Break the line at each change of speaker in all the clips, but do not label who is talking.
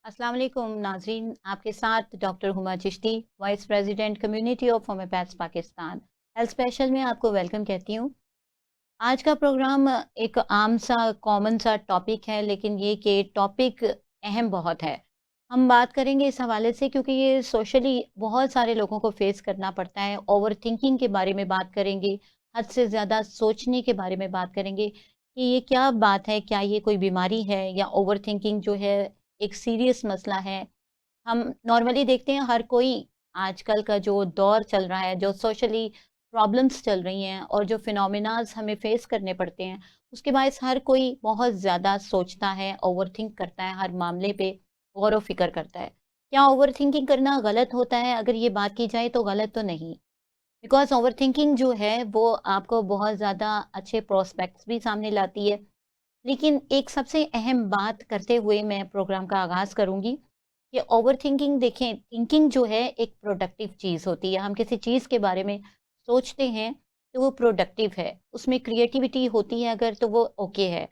अस्सलाम वालेकुम नाजरीन, आपके साथ doctor Huma Chishti, vice president community of homeopaths Pakistan. Health special में आपको वेलकम कहती हूँ। आज का प्रोग्राम एक आम सा कॉमन सा टॉपिक है, लेकिन ये कि टॉपिक अहम बहुत है। हम बात करेंगे इस हवाले से क्योंकि ये सोशली बहुत सारे लोगों को फेस करना पड़ता है। ओवर थिंकिंग के बारे में बात करेंगे, हद से ज़्यादा सोचने के बारे में बात करेंगे कि ये क्या बात है, क्या ये कोई बीमारी है या ओवर थिंकिंग जो है एक सीरियस मसला है। हम नॉर्मली देखते हैं हर कोई आजकल का जो दौर चल रहा है, जो सोशली प्रॉब्लम्स चल रही हैं और जो फिनोमेनाज हमें फेस करने पड़ते हैं, उसके बायस हर कोई बहुत ज़्यादा सोचता है, ओवरथिंक करता है, हर मामले पे गौर व फ़िक्र करता है। क्या ओवरथिंकिंग करना गलत होता है? अगर ये बात की जाए तो गलत तो नहीं। बिकॉज़ ओवरथिंकिंग जो है वो आपको बहुत ज़्यादा अच्छे प्रोस्पेक्ट्स भी सामने लाती है। लेकिन एक सबसे अहम बात करते हुए मैं प्रोग्राम का आगाज़ करूँगी कि ओवरथिंकिंग देखें, थिंकिंग जो है एक प्रोडक्टिव चीज़ होती है। हम किसी चीज़ के बारे में सोचते हैं तो वो प्रोडक्टिव है, उसमें क्रिएटिविटी होती है अगर तो वो ओके है।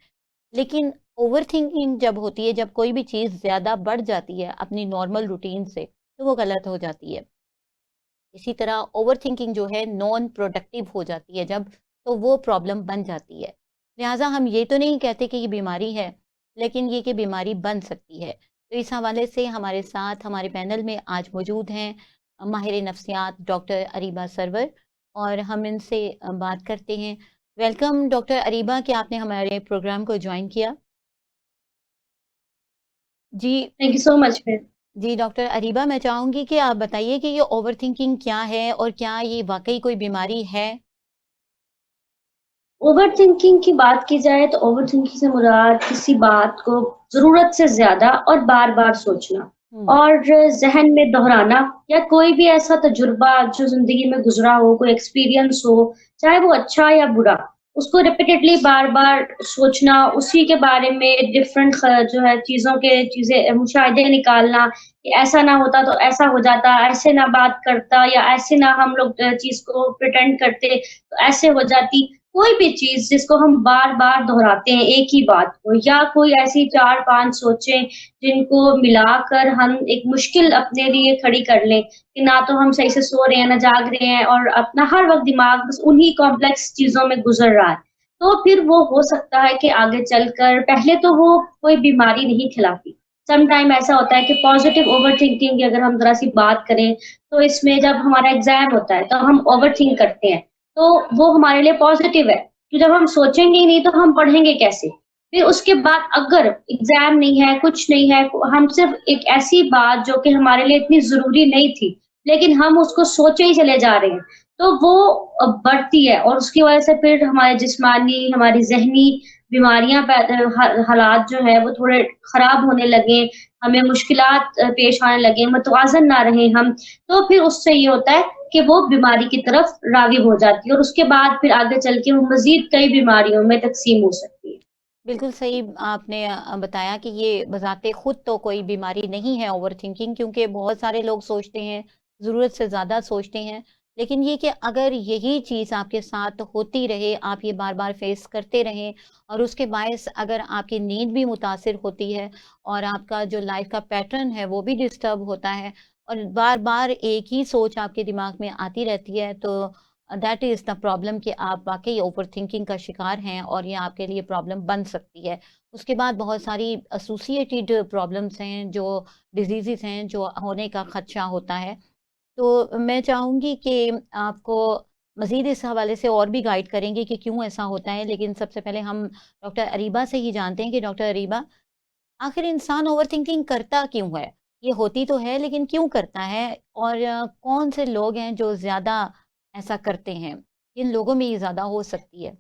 लेकिन ओवरथिंकिंग जब होती है, जब कोई भी चीज़ ज़्यादा बढ़ जाती है अपनी नॉर्मल रूटीन से, तो वो गलत हो जाती है। इसी तरह ओवरथिंकिंग जो है नॉन प्रोडक्टिव हो जाती है जब, तो वो प्रॉब्लम बन जाती है। लिहाजा हम ये तो नहीं कहते कि ये बीमारी है, लेकिन ये कि बीमारी बन सकती है। तो इस हवाले से हमारे साथ हमारे पैनल में आज मौजूद हैं माहिर नफ्सियात डॉक्टर अरीबा सरवर, और हम इनसे बात करते हैं। वेलकम डॉक्टर अरीबा कि आपने हमारे प्रोग्राम को ज्वाइन किया। जी।
थैंक यू सो मच फिर।
जी डॉक्टर अरीबा, मैं चाहूँगी कि आप बताइए कि ये ओवरथिंकिंग क्या है और क्या ये वाक़ई कोई बीमारी है?
ओवरथिंकिंग की बात की जाए तो ओवरथिंकिंग से मुराद किसी बात को ज़रूरत से ज़्यादा और बार-बार सोचना
हुँ,
और ज़हन में दोहराना या कोई भी ऐसा तजुर्बा जो ज़िंदगी में गुज़रा हो, कोई एक्सपीरियंस हो, चाहे वो अच्छा या बुरा, उसको रिपीटेडली बार-बार सोचना, उसी के बारे में डिफरेंट जो है चीज़ें मुशाहिदे निकालना कि ऐसा ना होता तो ऐसा हो जाता, ऐसे ना बात करता या ऐसे ना हम लोग चीज़ को प्रिटेंड करते तो ऐसे हो जाती। कोई भी चीज़ जिसको हम बार-बार दोहराते हैं एक ही बात को या कोई ऐसी 4-5 सोचें जिनको मिलाकर हम एक मुश्किल अपने लिए खड़ी कर लें कि ना तो हम सही से सो रहे हैं, ना जाग रहे हैं और अपना हर वक़्त दिमाग बस उन्हीं कॉम्प्लेक्स चीज़ों में गुज़र रहा है। तो फिर वो हो सकता है कि आगे चलकर पहले तो वो कोई बीमारी नहीं खिलाती। सम टाइम ऐसा होता है कि पॉज़िटिव ओवरथिंकिंग की अगर हम ज़रा-सी बात करें, तो इसमें जब हमारा एग्ज़ाम होता है, तो हम ओवरथिंक करते हैं। तो वो हमारे लिए पॉज़िटिव है, कि जब हम सोचेंगे ही नहीं तो हम पढ़ेंगे कैसे? फिर उसके बाद अगर एग्ज़ाम नहीं है, कुछ नहीं है, हम सिर्फ़ एक ऐसी बात जो कि हमारे लिए इतनी ज़रूरी नहीं थी, लेकिन हम उसको सोचे ही चले जा रहे हैं, तो वो बढ़ती है और उसकी वज़ह से फिर हमारे जिस्मानी, हमारी ज़हनी बीमारियाँ हालात जो हैं वो थोड़े ख़राब होने लगे, हमें मुश्किलात पेश आने लगे, मतवाज़न ना रहें हम, तो फिर उससे ये होता है कि वो बीमारी की तरफ राग़िब हो जाती है और उसके बाद फिर आगे चल के वो मज़ीद कई बीमारियों में तक़सीम हो सकती है।
बिल्कुल सही आपने बताया कि ये बज़ाते खुद तो कोई बीमारी नहीं है ओवरथिंकिंग, क्योंकि बहुत सारे लोग सोचते हैं, ज़रूरत से ज़्यादा सोचते हैं। लेकिन ये कि अगर यही चीज़ आपके साथ होती रहे, आप ये बार-बार फेस करते रहें और उसके बायस अगर आपकी नींद भी मुतासिर होती है और आपका जो लाइफ़ का पैटर्न है वो भी डिस्टर्ब होता है और बार-बार एक ही सोच आपके दिमाग में आती रहती है, तो दैट इज़ द प्रॉब्लम कि आप वाक़ई ओवरथिंकिंग का शिकार हैं और ये आपके लिए प्रॉब्लम बन सकती है। उसके बाद बहुत सारी एसोसिएटेड प्रॉब्लम्स हैं, जो डिज़ीज़ेज़ हैं, जो होने का ख़दशा होता है। तो मैं चाहूँगी कि आपको मज़ीद इस हवाले से और भी गाइड करेंगे कि क्यों ऐसा होता है। लेकिन सबसे पहले हम डॉक्टर अरीबा से ही जानते हैं कि डॉक्टर अरीबा, आखिर इंसान ओवरथिंकिंग करता क्यों है? ये होती तो है लेकिन क्यों करता है? और कौन से लोग हैं जो ज़्यादा ऐसा करते हैं? किन लोगों में ये ज़्यादा हो सकती है?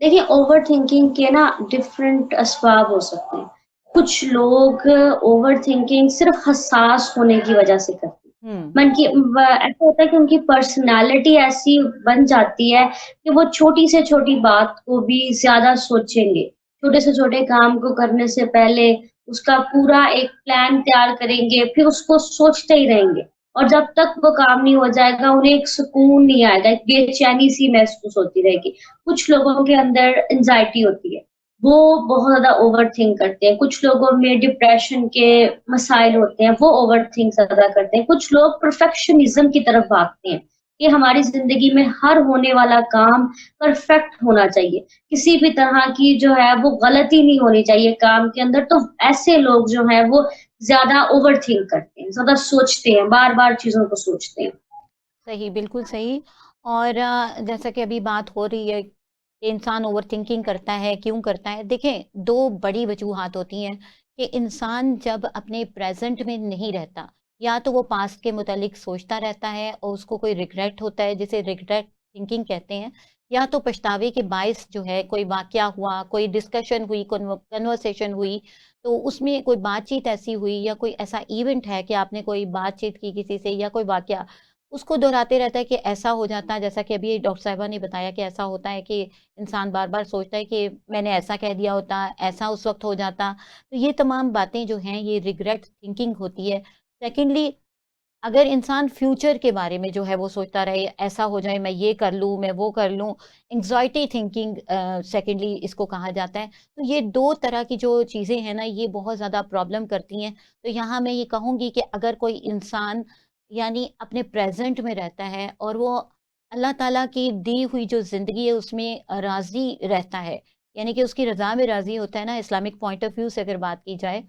देखिए ओवरथिंकिंग के ना डिफरेंट असबाब हो सकते हैं। कुछ लोग ओवरथिंकिंग सिर्फ़ हसास होने की वज़ह से करते हैं।
हुँ,
मन की व ऐसा होता है कि उनकी पर्सनैलिटी ऐसी बन जाती है कि वो छोटी से छोटी बात को भी ज़्यादा सोचेंगे। छोटे से छोटे काम को करने से पहले उसका पूरा एक प्लान तैयार करेंगे, फिर उसको सोचते ही रहेंगे और जब तक वो काम नहीं हो जाएगा, उन्हें एक सुकून नहीं आएगा, एक बेचैनी-सी महसूस होती रहेगी। कुछ लोगों के अंदर एंग्ज़ायटी होती है। وہ بہت زیادہ اوور تھنک کرتے ہیں. کچھ لوگوں میں ڈپریشن کے مسائل ہوتے ہیں، وہ اوور تھنک زیادہ کرتے ہیں. کچھ لوگ پرفیکشنزم کی طرف بھاگتے ہیں کہ ہماری زندگی میں ہر ہونے والا کام پرفیکٹ ہونا چاہیے، کسی بھی طرح کی جو ہے وہ غلطی نہیں ہونی چاہیے کام کے اندر. تو ایسے لوگ جو ہیں وہ زیادہ اوور تھنک کرتے ہیں، زیادہ سوچتے ہیں، بار بار چیزوں کو سوچتے ہیں.
صحیح، بالکل صحیح۔ اور جیسا کہ ابھی بات ہو رہی ہے کہ انسان اوور تھنکنگ کرتا ہے، کیوں کرتا ہے؟ دیکھیں، دو بڑی وجوہات ہوتی ہیں کہ انسان جب اپنے پریزنٹ میں نہیں رہتا، یا تو وہ پاسٹ کے متعلق سوچتا رہتا ہے اور اس کو کوئی ریگریٹ ہوتا ہے، جسے ریگریٹ تھنکنگ کہتے ہیں، یا تو پچھتاوے کے باعث جو ہے کوئی واقعہ ہوا، کوئی ڈسکشن ہوئی، کنورسیشن ہوئی، تو اس میں کوئی بات چیت ایسی ہوئی یا کوئی ایسا ایونٹ ہے کہ آپ نے کوئی بات چیت کی کسی سے یا کوئی واقعہ، اس کو دہراتے رہتا ہے کہ ایسا ہو جاتا ہے، جیسا کہ ابھی ڈاکٹر صاحبہ نے بتایا کہ ایسا ہوتا ہے کہ انسان بار بار سوچتا ہے کہ میں نے ایسا کہہ دیا ہوتا، ایسا اس وقت ہو جاتا. تو یہ تمام باتیں جو ہیں یہ ریگریٹ تھنکنگ ہوتی ہے. سیکنڈلی، اگر انسان فیوچر کے بارے میں جو ہے وہ سوچتا رہے، ایسا ہو جائے، میں یہ کر لوں، میں وہ کر لوں، انگزائٹی تھنکنگ سیکنڈلی اس کو کہا جاتا ہے. تو یہ دو طرح کی جو چیزیں ہیں نا، یہ بہت زیادہ پرابلم کرتی ہیں. تو یہاں میں یہ کہوں گی کہ اگر کوئی انسان یعنی اپنے پریزنٹ میں رہتا ہے اور وہ اللہ تعالیٰ کی دی ہوئی جو زندگی ہے اس میں راضی رہتا ہے، یعنی کہ اس کی رضا میں راضی ہوتا ہے نا، اسلامک پوائنٹ آف ویو سے اگر بات کی جائے،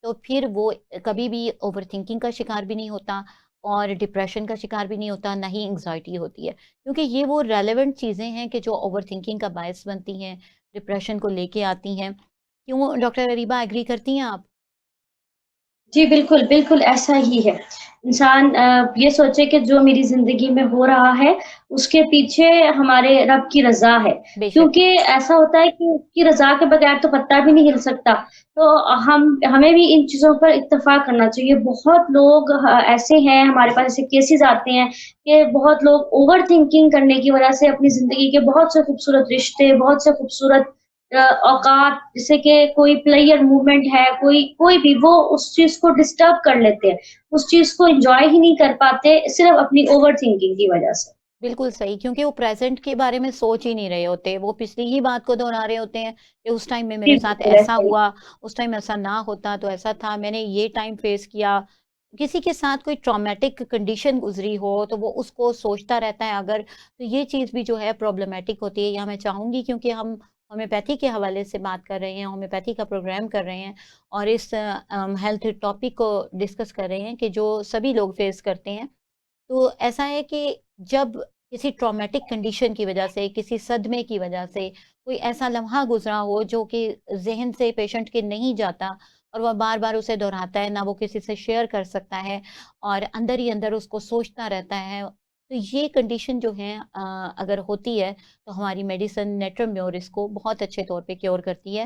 تو پھر وہ کبھی بھی اوور تھنکنگ کا شکار بھی نہیں ہوتا اور ڈپریشن کا شکار بھی نہیں ہوتا، نہ ہی انگزائٹی ہوتی ہے. کیونکہ یہ وہ ریلیونٹ چیزیں ہیں کہ جو اوور تھنکنگ کا باعث بنتی ہیں، ڈپریشن کو لے کے آتی ہیں. کیوں ڈاکٹر اریبہ، ایگری کرتی ہیں آپ؟
جی بالکل، بالکل ایسا ہی ہے. انسان یہ سوچے کہ جو میری زندگی میں ہو رہا ہے، اس کے پیچھے ہمارے رب کی رضا ہے.
بے شک.
کیونکہ ایسا ہوتا ہے کہ اس کی رضا کے بغیر تو پتا بھی نہیں ہل سکتا. تو ہمیں بھی ان چیزوں پر اتفاق کرنا چاہیے. بہت لوگ ایسے ہیں، ہمارے پاس ایسے کیسز آتے ہیں کہ بہت لوگ اوور تھنکنگ کرنے کی وجہ سے اپنی زندگی کے بہت سے خوبصورت رشتے، بہت سے خوبصورت اوقات، جیسے کہ کوئی پلیئر موومنٹ ہے، کوئی بھی، وہ اس چیز کو ڈسٹرب کر لیتے ہیں، اس چیز کو انجوائے ہی نہیں کر پاتے صرف اپنی اوور تھنکنگ کی وجہ سے.
بالکل صحیح، کیونکہ وہ پریزنٹ کے بارے میں سوچ ہی نہیں رہے ہوتے، وہ پچھلی ہی بات کو دہرا رہے ہوتے ہیں کہ اس ٹائم میں
جی
میرے ساتھ
بالکل
ایسا
ایسا ہی.
ہوا، اس ٹائم ایسا نہ ہوتا تو ایسا تھا، میں نے یہ ٹائم فیس کیا. کسی کے ساتھ کوئی ٹرامیٹک کنڈیشن گزری ہو تو وہ اس کو سوچتا رہتا ہے اگر، تو یہ چیز بھی جو ہے پرابلمیٹک ہوتی ہے. یا میں چاہوں گی، کیونکہ ہم ہومیوپیتھی کے حوالے سے بات کر رہے ہیں، ہومیوپیتھی کا پروگرام کر رہے ہیں اور اس ہیلتھ ٹاپک کو ڈسکس کر رہے ہیں کہ جو سبھی لوگ فیس کرتے ہیں. تو ایسا ہے کہ جب کسی ٹرامیٹک کنڈیشن کی وجہ سے، کسی صدمے کی وجہ سے کوئی ایسا لمحہ گزرا ہو جو کہ ذہن سے پیشنٹ کے نہیں جاتا اور وہ بار بار اسے دہراتا ہے، نہ وہ کسی سے شیئر کر سکتا ہے اور اندر ہی اندر اس کو سوچتا رہتا ہے، تو یہ کنڈیشن جو ہے اگر ہوتی ہے تو ہماری میڈیسن نیٹرمیور اس کو بہت اچھے طور پہ کیور کرتی ہے.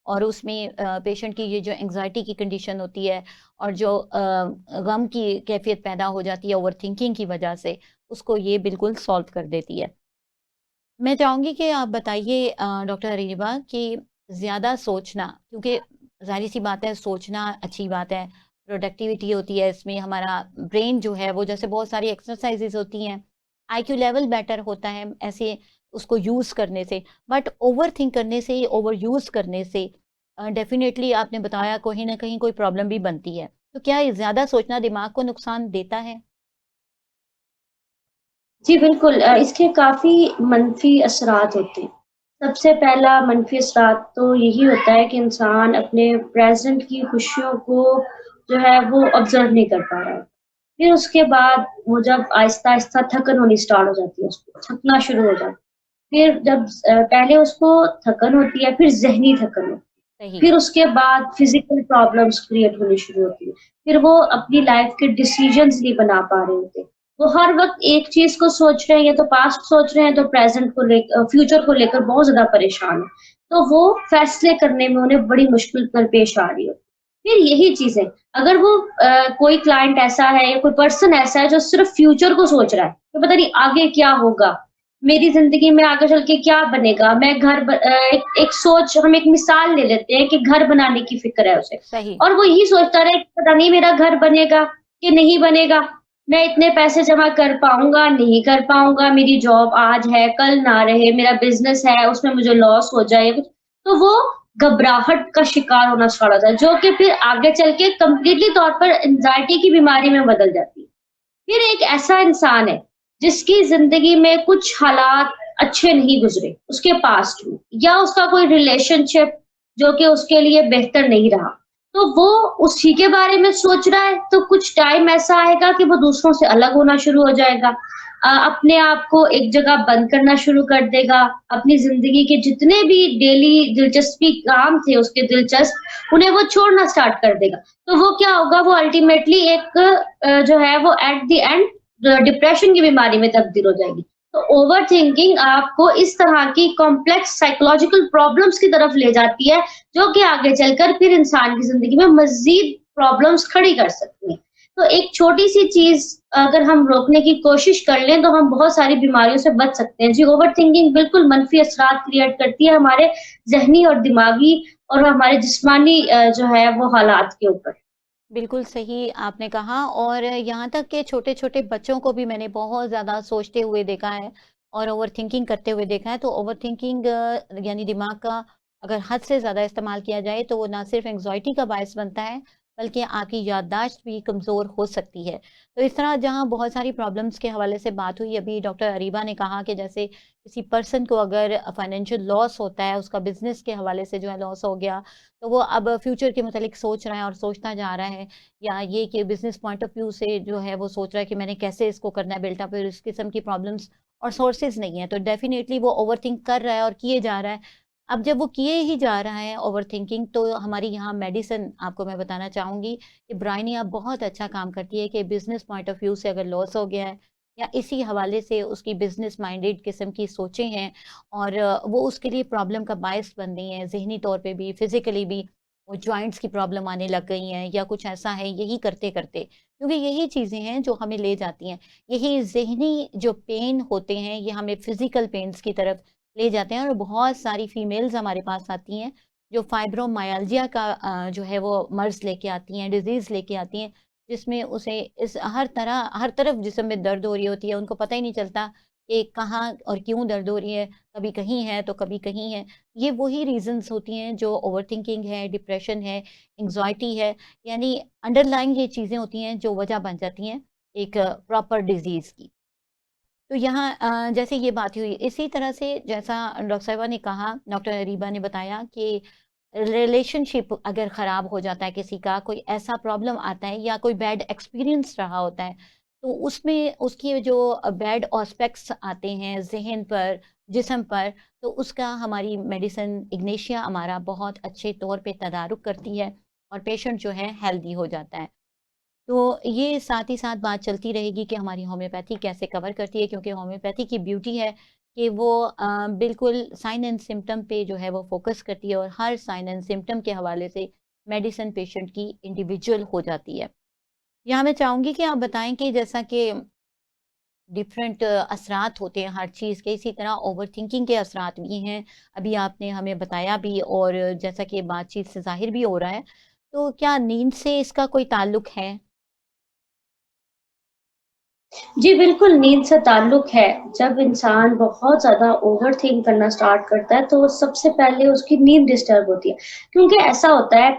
اور اس میں پیشنٹ کی یہ جو انگزائٹی کی کنڈیشن ہوتی ہے اور جو غم کی کیفیت پیدا ہو جاتی ہے اوور تھنکنگ کی وجہ سے، اس کو یہ بالکل سالو کر دیتی ہے. میں چاہوں گی کہ آپ بتائیے ڈاکٹر اریبہ کہ زیادہ سوچنا، کیونکہ ظاہر سی بات ہے سوچنا اچھی بات ہے، پروڈکٹیوٹی ہوتی ہے اس میں، ہمارا برین جو ہے وہ جیسے بہت ساری ایکسرسائزز ہوتی ہیں، آئی کیو لیول بیٹر ہوتا ہے ایسے اس کو یوز کرنے سے. بٹ اوور تھنک کرنے سے، اوور یوز کرنے سے ڈیفینیٹلی آپ نے بتایا کہیں نہ کہیں کوئی پرابلم بھی بنتی ہے. تو کیا یہ زیادہ سوچنا دماغ کو نقصان دیتا ہے؟
جی بالکل، اس کے کافی منفی اثرات ہوتے ہیں. سب سے پہلا منفی اثرات تو یہی ہوتا ہے کہ انسان اپنے پریزنٹ کی خوشیوں کو جو ہے وہ آبزرو نہیں کر پا رہا ہے. پھر اس کے بعد وہ جب آہستہ آہستہ تھکن ہونی اسٹارٹ ہو جاتی ہے، اس کو تھکنا شروع ہو جاتا ہے. پھر جب پہلے اس کو تھکن ہوتی ہے، پھر ذہنی تھکن ہوتی ہے،
صحیح.
پھر اس کے بعد فزیکل پرابلمس کریٹ ہونی شروع ہوتی ہے. پھر وہ اپنی لائف کے ڈیسیجنز نہیں بنا پا رہے ہوتے. وہ ہر وقت ایک چیز کو سوچ رہے ہیں، یا تو پاسٹ سوچ رہے ہیں، تو پریزنٹ کو فیوچر کو لے کر بہت زیادہ پریشان ہیں. تو وہ فیصلے کرنے میں انہیں بڑی مشکل پیش آ رہی ہے. پھر یہی چیزیں، اگر وہ کوئی کلائنٹ ایسا ہے یا کوئی پرسن ایسا ہے جو صرف فیوچر کو سوچ رہا ہے کہ پتہ نہیں آگے کیا ہوگا، میری زندگی میں آگے چل کے کیا بنے گا، میں ایک سوچ، ہم ایک مثال لے لیتے ہیں کہ گھر بنانے کی فکر ہے اسے،
صحیح.
اور وہ یہی سوچتا رہے کہ پتہ نہیں میرا گھر بنے گا کہ نہیں بنے گا، میں اتنے پیسے جمع کر پاؤں گا نہیں کر پاؤں گا، میری جاب آج ہے کل نہ رہے، میرا بزنس ہے اس میں مجھے لاس ہو جائے. تو وہ घबराहट का शिकार होना स्टार्ट होता है, जो कि फिर आगे चल के कंप्लीटली तौर पर एंग्जायटी की बीमारी में बदल जाती है। फिर एक ऐसा इंसान है जिसकी ज़िंदगी में कुछ हालात अच्छे नहीं गुज़रे, उसके पास्ट में, या उसका कोई रिलेशनशिप जो कि उसके लिए बेहतर नहीं रहा। तो वो उसी के बारे में सोच रहा है, तो कुछ टाइम ऐसा आएगा कि वो दूसरों से अलग होना शुरू हो जाएगा। अपने आप को एक जगह बंद करना शुरू कर देगा, अपनी ज़िंदगी के जितने भी डेली दिलचस्पी काम थे उसके दिलचस्प, उन्हें वो छोड़ना स्टार्ट कर देगा। तो वो क्या होगा, वो अल्टीमेटली एक जो है वो एट द एंड डिप्रेशन की बीमारी में तब्दील हो जाएगी। तो ओवरथिंकिंग आपको इस तरह की कॉम्प्लेक्स साइकोलॉजिकल प्रॉब्लम्स की तरफ ले जाती है, जो कि आगे चलकर फिर इंसान की ज़िंदगी में मज़ीद प्रॉब्लम्स खड़ी कर सकती हैं। तो एक छोटी-सी चीज़ अगर हम रोकने की कोशिश कर लें, तो हम बहुत सारी बीमारियों से बच सकते हैं। जी, ओवरथिंकिंग बिल्कुल मनफ़ी असरात क्रिएट करती है हमारे ज़हनी और दिमागी और हमारे जिस्मानी जो है वो हालात के ऊपर।
बिल्कुल सही आपने कहा, और यहाँ तक कि छोटे-छोटे बच्चों को भी मैंने बहुत ज़्यादा सोचते हुए देखा है और ओवरथिंकिंग करते हुए देखा है। तो ओवरथिंकिंग यानी दिमाग का अगर हद से ज़्यादा इस्तेमाल किया जाए तो वो ना सिर्फ़ एंग्ज़ायटी का बायस बनता है, बल्कि आपकी याददाश्त भी कमज़ोर हो सकती है। तो इस तरह जहाँ बहुत सारी प्रॉब्लम्स के हवाले से बात हुई, अभी डॉक्टर अरीबा ने कहा कि जैसे किसी पर्सन को अगर फाइनेंशियल लॉस होता है, उसका बिज़नेस के हवाले से जो है लॉस हो गया, तो वो अब फ्यूचर के मुतालिक सोच रहा है और सोचता जा रहा है, या ये कि बिज़नेस पॉइंट ऑफ व्यू से जो है वो सोच रहा है कि मैंने कैसे इसको करना है बिल्टअप, इस किस्म की प्रॉब्लम्स और सोर्सेज नहीं है, तो डेफिनेटली वो ओवरथिंक कर रहा है और किए जा रहा है। अब जब वो किए ही जा रहा है ओवरथिंकिंग, तो हमारी यहाँ मेडिसिन आपको मैं बताना चाहूँगी कि ब्रायनिया बहुत अच्छा काम करती है कि बिज़नेस पॉइंट ऑफ व्यू से अगर लॉस हो गया है या इसी हवाले से उसकी बिज़नेस माइंडेड किस्म की सोचें हैं और वो उसके लिए प्रॉब्लम का बायस बन रही हैं, ज़हनी तौर पे भी, फ़िज़िकली भी, वो जॉइंट्स की प्रॉब्लम आने लग गई हैं या कुछ ऐसा है, यही करते-करते, क्योंकि यही चीज़ें हैं जो हमें ले जाती हैं। यही ज़हनी जो पेन होते हैं, ये हमें फ़िज़िकल पेन्स की तरफ ले जाते हैं, और बहुत सारी फीमेल्स हमारे पास आती हैं, जो फाइब्रोमायल्जिया का जो है वो मर्ज़ लेके आती हैं, डिज़ीज़ लेके आती हैं, जिसमें उसे इस हर तरफ जिस्म में दर्द हो रही होती है, उनको पता ही नहीं चलता कि कहाँ और क्यों दर्द हो रही है, कभी कहीं है तो कभी कहीं है। ये वही रीज़न्स होती हैं जो ओवरथिंकिंग है, डिप्रेशन है, एंग्ज़ायटी है, यानी अंडरलाइंग ये चीज़ें होती हैं जो वजह बन जाती हैं एक प्रॉपर डिज़ीज़ की। तो यहाँ जैसे ये बात हुई, इसी तरह से जैसा डॉक्टर साहिबा ने कहा, डॉक्टर रीबा ने बताया कि रिलेशनशिप अगर ख़राब हो जाता है किसी का, कोई ऐसा प्रॉब्लम आता है या कोई बैड एक्सपीरियंस रहा होता है, तो उसमें उसके जो बैड ऑस्पेक्ट्स आते हैं ज़हन पर, जिस्म पर, तो उसका हमारी मेडिसिन इग्नेशिया अमारा बहुत अच्छे तौर पे तदारुक करती है और पेशेंट जो है हेल्दी हो जाता है। तो ये साथ ही साथ बात चलती रहेगी कि हमारी होम्योपैथी कैसे कवर करती है, क्योंकि होम्योपैथी की ब्यूटी है कि वो बिल्कुल साइन एंड सिम्पटम पे जो है वो फोकस करती है और हर साइन एंड सिम्पटम के हवाले से मेडिसिन पेशेंट की इंडिविजुअल हो जाती है। यहाँ मैं चाहूँगी कि आप बताएं कि जैसा कि डिफरेंट असरात होते हैं हर चीज़ के, इसी तरह ओवरथिंकिंग के असरात भी हैं। अभी आपने हमें बताया भी, और जैसा कि बातचीत से ज़ाहिर भी हो रहा है, तो क्या नींद से इसका कोई ताल्लुक है?
जी, बिल्कुल नींद से ताल्लुक है। जब इंसान बहुत ज़्यादा ओवरथिंक करना स्टार्ट करता है, तो सबसे पहले उसकी नींद डिस्टर्ब होती है। क्योंकि ऐसा होता है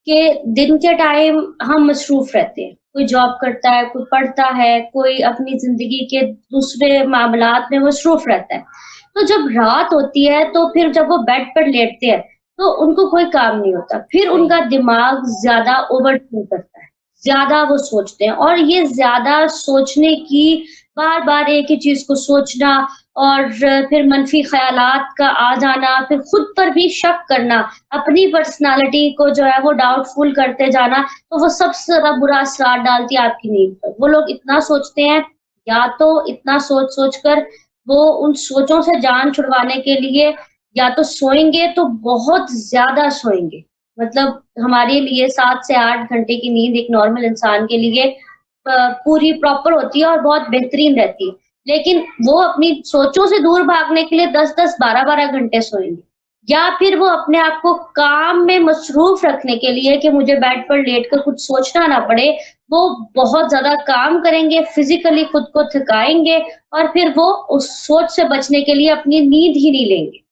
कि दिन के टाइम हम मसरूफ़ रहते हैं। कोई जॉब करता है, कोई पढ़ता है, कोई अपनी ज़िंदगी के दूसरे मामलात में मसरूफ़ रहता है। तो जब रात होती है, तो फिर जब वो बेड पर लेटते हैं, तो उनको कोई काम नहीं होता। फिर
सही।
उनका दिमाग ज़्यादा ओवरथिंक करता है। ज़्यादा वो सोचते हैं, और ये ज़्यादा सोचने की, बार-बार एक ही चीज़ को सोचना और फिर मनफ़ी ख़यालात का आ जाना, फिर खुद पर भी शक करना, अपनी पर्सनैलिटी को जो है वो डाउटफुल करते जाना, तो वो सबसे ज़्यादा बुरा असरार डालती है आपकी नींद पर। वो लोग इतना सोचते हैं, या तो इतना सोच-सोच कर वो उन सोचों से जान छुड़वाने के लिए या तो सोएँगे, तो बहुत ज़्यादा सोएँगे। मतलब हमारे लिए 7 से 8 घंटे की नींद एक नॉर्मल इंसान के लिए पूरी प्रॉपर होती है और बहुत बेहतरीन रहती है। लेकिन वो अपनी सोचों से दूर भागने के लिए 10-10, 12-12 घंटे सोएँगे। या फिर वो अपने आप को काम में मसरूफ़ रखने के लिए कि मुझे बेड पर लेटकर कुछ सोचना ना पड़े, वो बहुत ज़्यादा काम करेंगे, फिज़िकली खुद को थकाएँगे, और फिर वो उस सोच से बचने के लिए अपनी नींद ही नहीं लेंगे।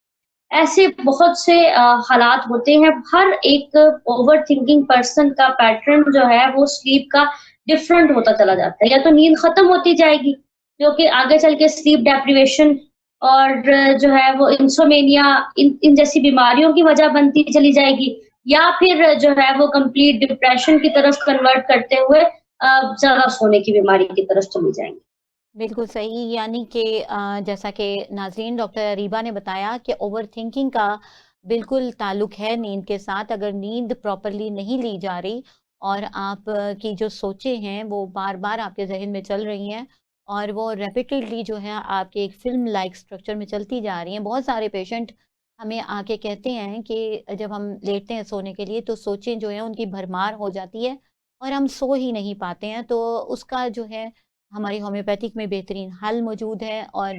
ایسے بہت سے حالات ہوتے ہیں. ہر ایک اوور تھنکنگ پرسن کا پیٹرن جو ہے وہ سلیپ کا ڈفرنٹ ہوتا چلا جاتا ہے. یا تو نیند ختم ہوتی جائے گی جو کہ آگے چل کے سلیپ ڈیپریویشن اور جو ہے وہ انسومینیا ان جیسی بیماریوں کی وجہ بنتی چلی جائے گی, یا پھر جو ہے وہ کمپلیٹ ڈپریشن کی طرف کنورٹ کرتے ہوئے زیادہ سونے کی بیماری کی طرف چلی جائیں گی.
بالکل صحیح. یعنی کہ جیسا کہ ناظرین ڈاکٹر اریبہ نے بتایا کہ اوور تھنکنگ کا بالکل تعلق ہے نیند کے ساتھ. اگر نیند پراپرلی نہیں لی جا رہی اور آپ کی جو سوچیں ہیں وہ بار بار آپ کے ذہن میں چل رہی ہیں اور وہ ریپیٹیڈلی جو ہے آپ کے ایک فلم لائک سٹرکچر میں چلتی جا رہی ہیں. بہت سارے پیشنٹ ہمیں آ کے کہتے ہیں کہ جب ہم لیٹتے ہیں سونے کے لیے تو سوچیں جو ہیں ان کی بھرمار ہو جاتی ہے اور ہم سو ہی نہیں پاتے ہیں. تو اس کا جو ہے ہماری ہومیوپیتھک میں بہترین حل موجود ہے. اور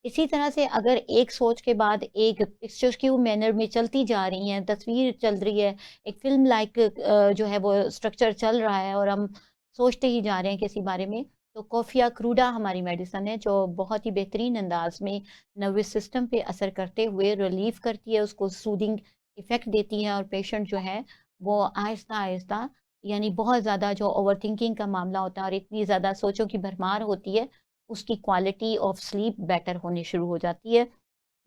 اسی طرح سے اگر ایک سوچ کے بعد ایک پکچر کیو مینر میں چلتی جا رہی ہیں, تصویر چل رہی ہے, ایک فلم لائک جو ہے وہ سٹرکچر چل رہا ہے اور ہم سوچتے ہی جا رہے ہیں کسی بارے میں, تو کوفیا کروڈا ہماری میڈیسن ہے جو بہت ہی بہترین انداز میں نروس سسٹم پہ اثر کرتے ہوئے ریلیف کرتی ہے, اس کو سودنگ ایفیکٹ دیتی ہے اور پیشنٹ جو ہے وہ آہستہ آہستہ یعنی بہت زیادہ جو اوور تھنکنگ کا معاملہ ہوتا ہے اور اتنی زیادہ سوچوں کی بھرمار ہوتی ہے اس کی کوالٹی آف سلیپ بیٹر ہونے شروع ہو جاتی ہے.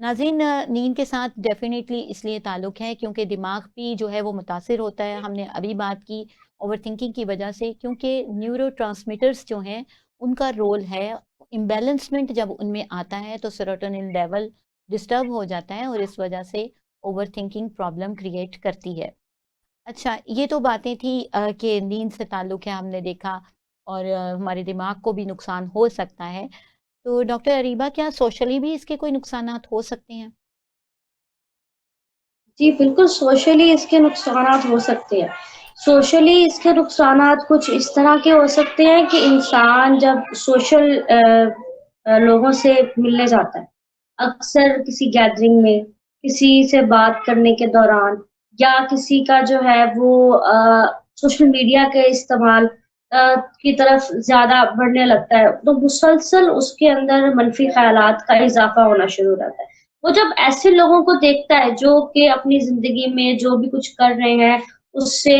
ناظرین, نیند کے ساتھ ڈیفینیٹلی اس لیے تعلق ہے کیونکہ دماغ بھی جو ہے وہ متاثر ہوتا ہے. ہم نے ابھی بات کی اوور تھنکنگ کی وجہ سے, کیونکہ نیورو ٹرانسمیٹرز جو ہیں ان کا رول ہے, امبیلنسمنٹ جب ان میں آتا ہے تو سیروٹونن لیول ڈسٹرب ہو جاتا ہے اور اس وجہ سے اوور تھنکنگ پرابلم کریٹ کرتی ہے. اچھا, یہ تو باتیں تھیں کہ نیند سے تعلق ہے, ہم نے دیکھا, اور ہمارے دماغ کو بھی نقصان ہو سکتا ہے. تو ڈاکٹر اریبہ, کیا سوشلی بھی اس کے کوئی نقصانات ہو سکتے ہیں؟
جی بالکل, سوشلی اس کے نقصانات ہو سکتے ہیں. سوشلی اس کے نقصانات کچھ اس طرح کے ہو سکتے ہیں کہ انسان جب سوشل لوگوں سے ملنے جاتا ہے, اکثر کسی گیدرنگ میں کسی سے بات کرنے کے دوران, یا کسی کا جو ہے وہ سوشل میڈیا کے استعمال کی طرف زیادہ بڑھنے لگتا ہے, تو مسلسل اس کے اندر منفی خیالات کا اضافہ ہونا شروع ہو جاتا ہے. وہ جب ایسے لوگوں کو دیکھتا ہے جو کہ اپنی زندگی میں جو بھی کچھ کر رہے ہیں اس سے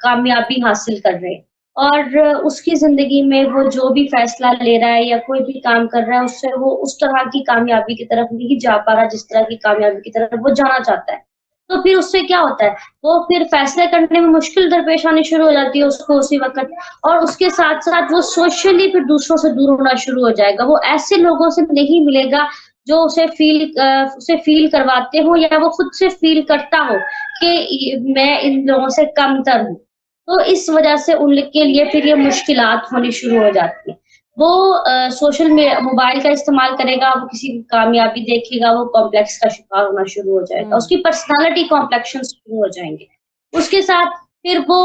کامیابی حاصل کر رہے ہیں, اور اس کی زندگی میں وہ جو بھی فیصلہ لے رہا ہے یا کوئی بھی کام کر رہا ہے اس سے وہ اس طرح کی کامیابی کی طرف نہیں جا پا رہا جس طرح کی کامیابی کی طرف وہ جانا چاہتا ہے, تو پھر اس سے کیا ہوتا ہے, وہ پھر فیصلے کرنے میں مشکل درپیش آنی شروع ہو جاتی ہے اس کو اسی وقت, اور اس کے ساتھ ساتھ وہ سوشلی پھر دوسروں سے دور ہونا شروع ہو جائے گا. وہ ایسے لوگوں سے نہیں ملے گا جو اسے فیل کرواتے ہو یا وہ خود سے فیل کرتا ہو کہ میں ان لوگوں سے کم تر ہوں. تو اس وجہ سے ان کے لیے پھر یہ مشکلات ہونی شروع ہو جاتی ہیں. وہ سوشل موبائل کا استعمال کرے گا, وہ کسی کی کامیابی دیکھے گا, وہ کمپلیکس کا شکار ہونا شروع ہو جائے گا, اس کی پرسنالٹی کمپلیکشن شروع ہو جائیں گے. اس کے ساتھ پھر وہ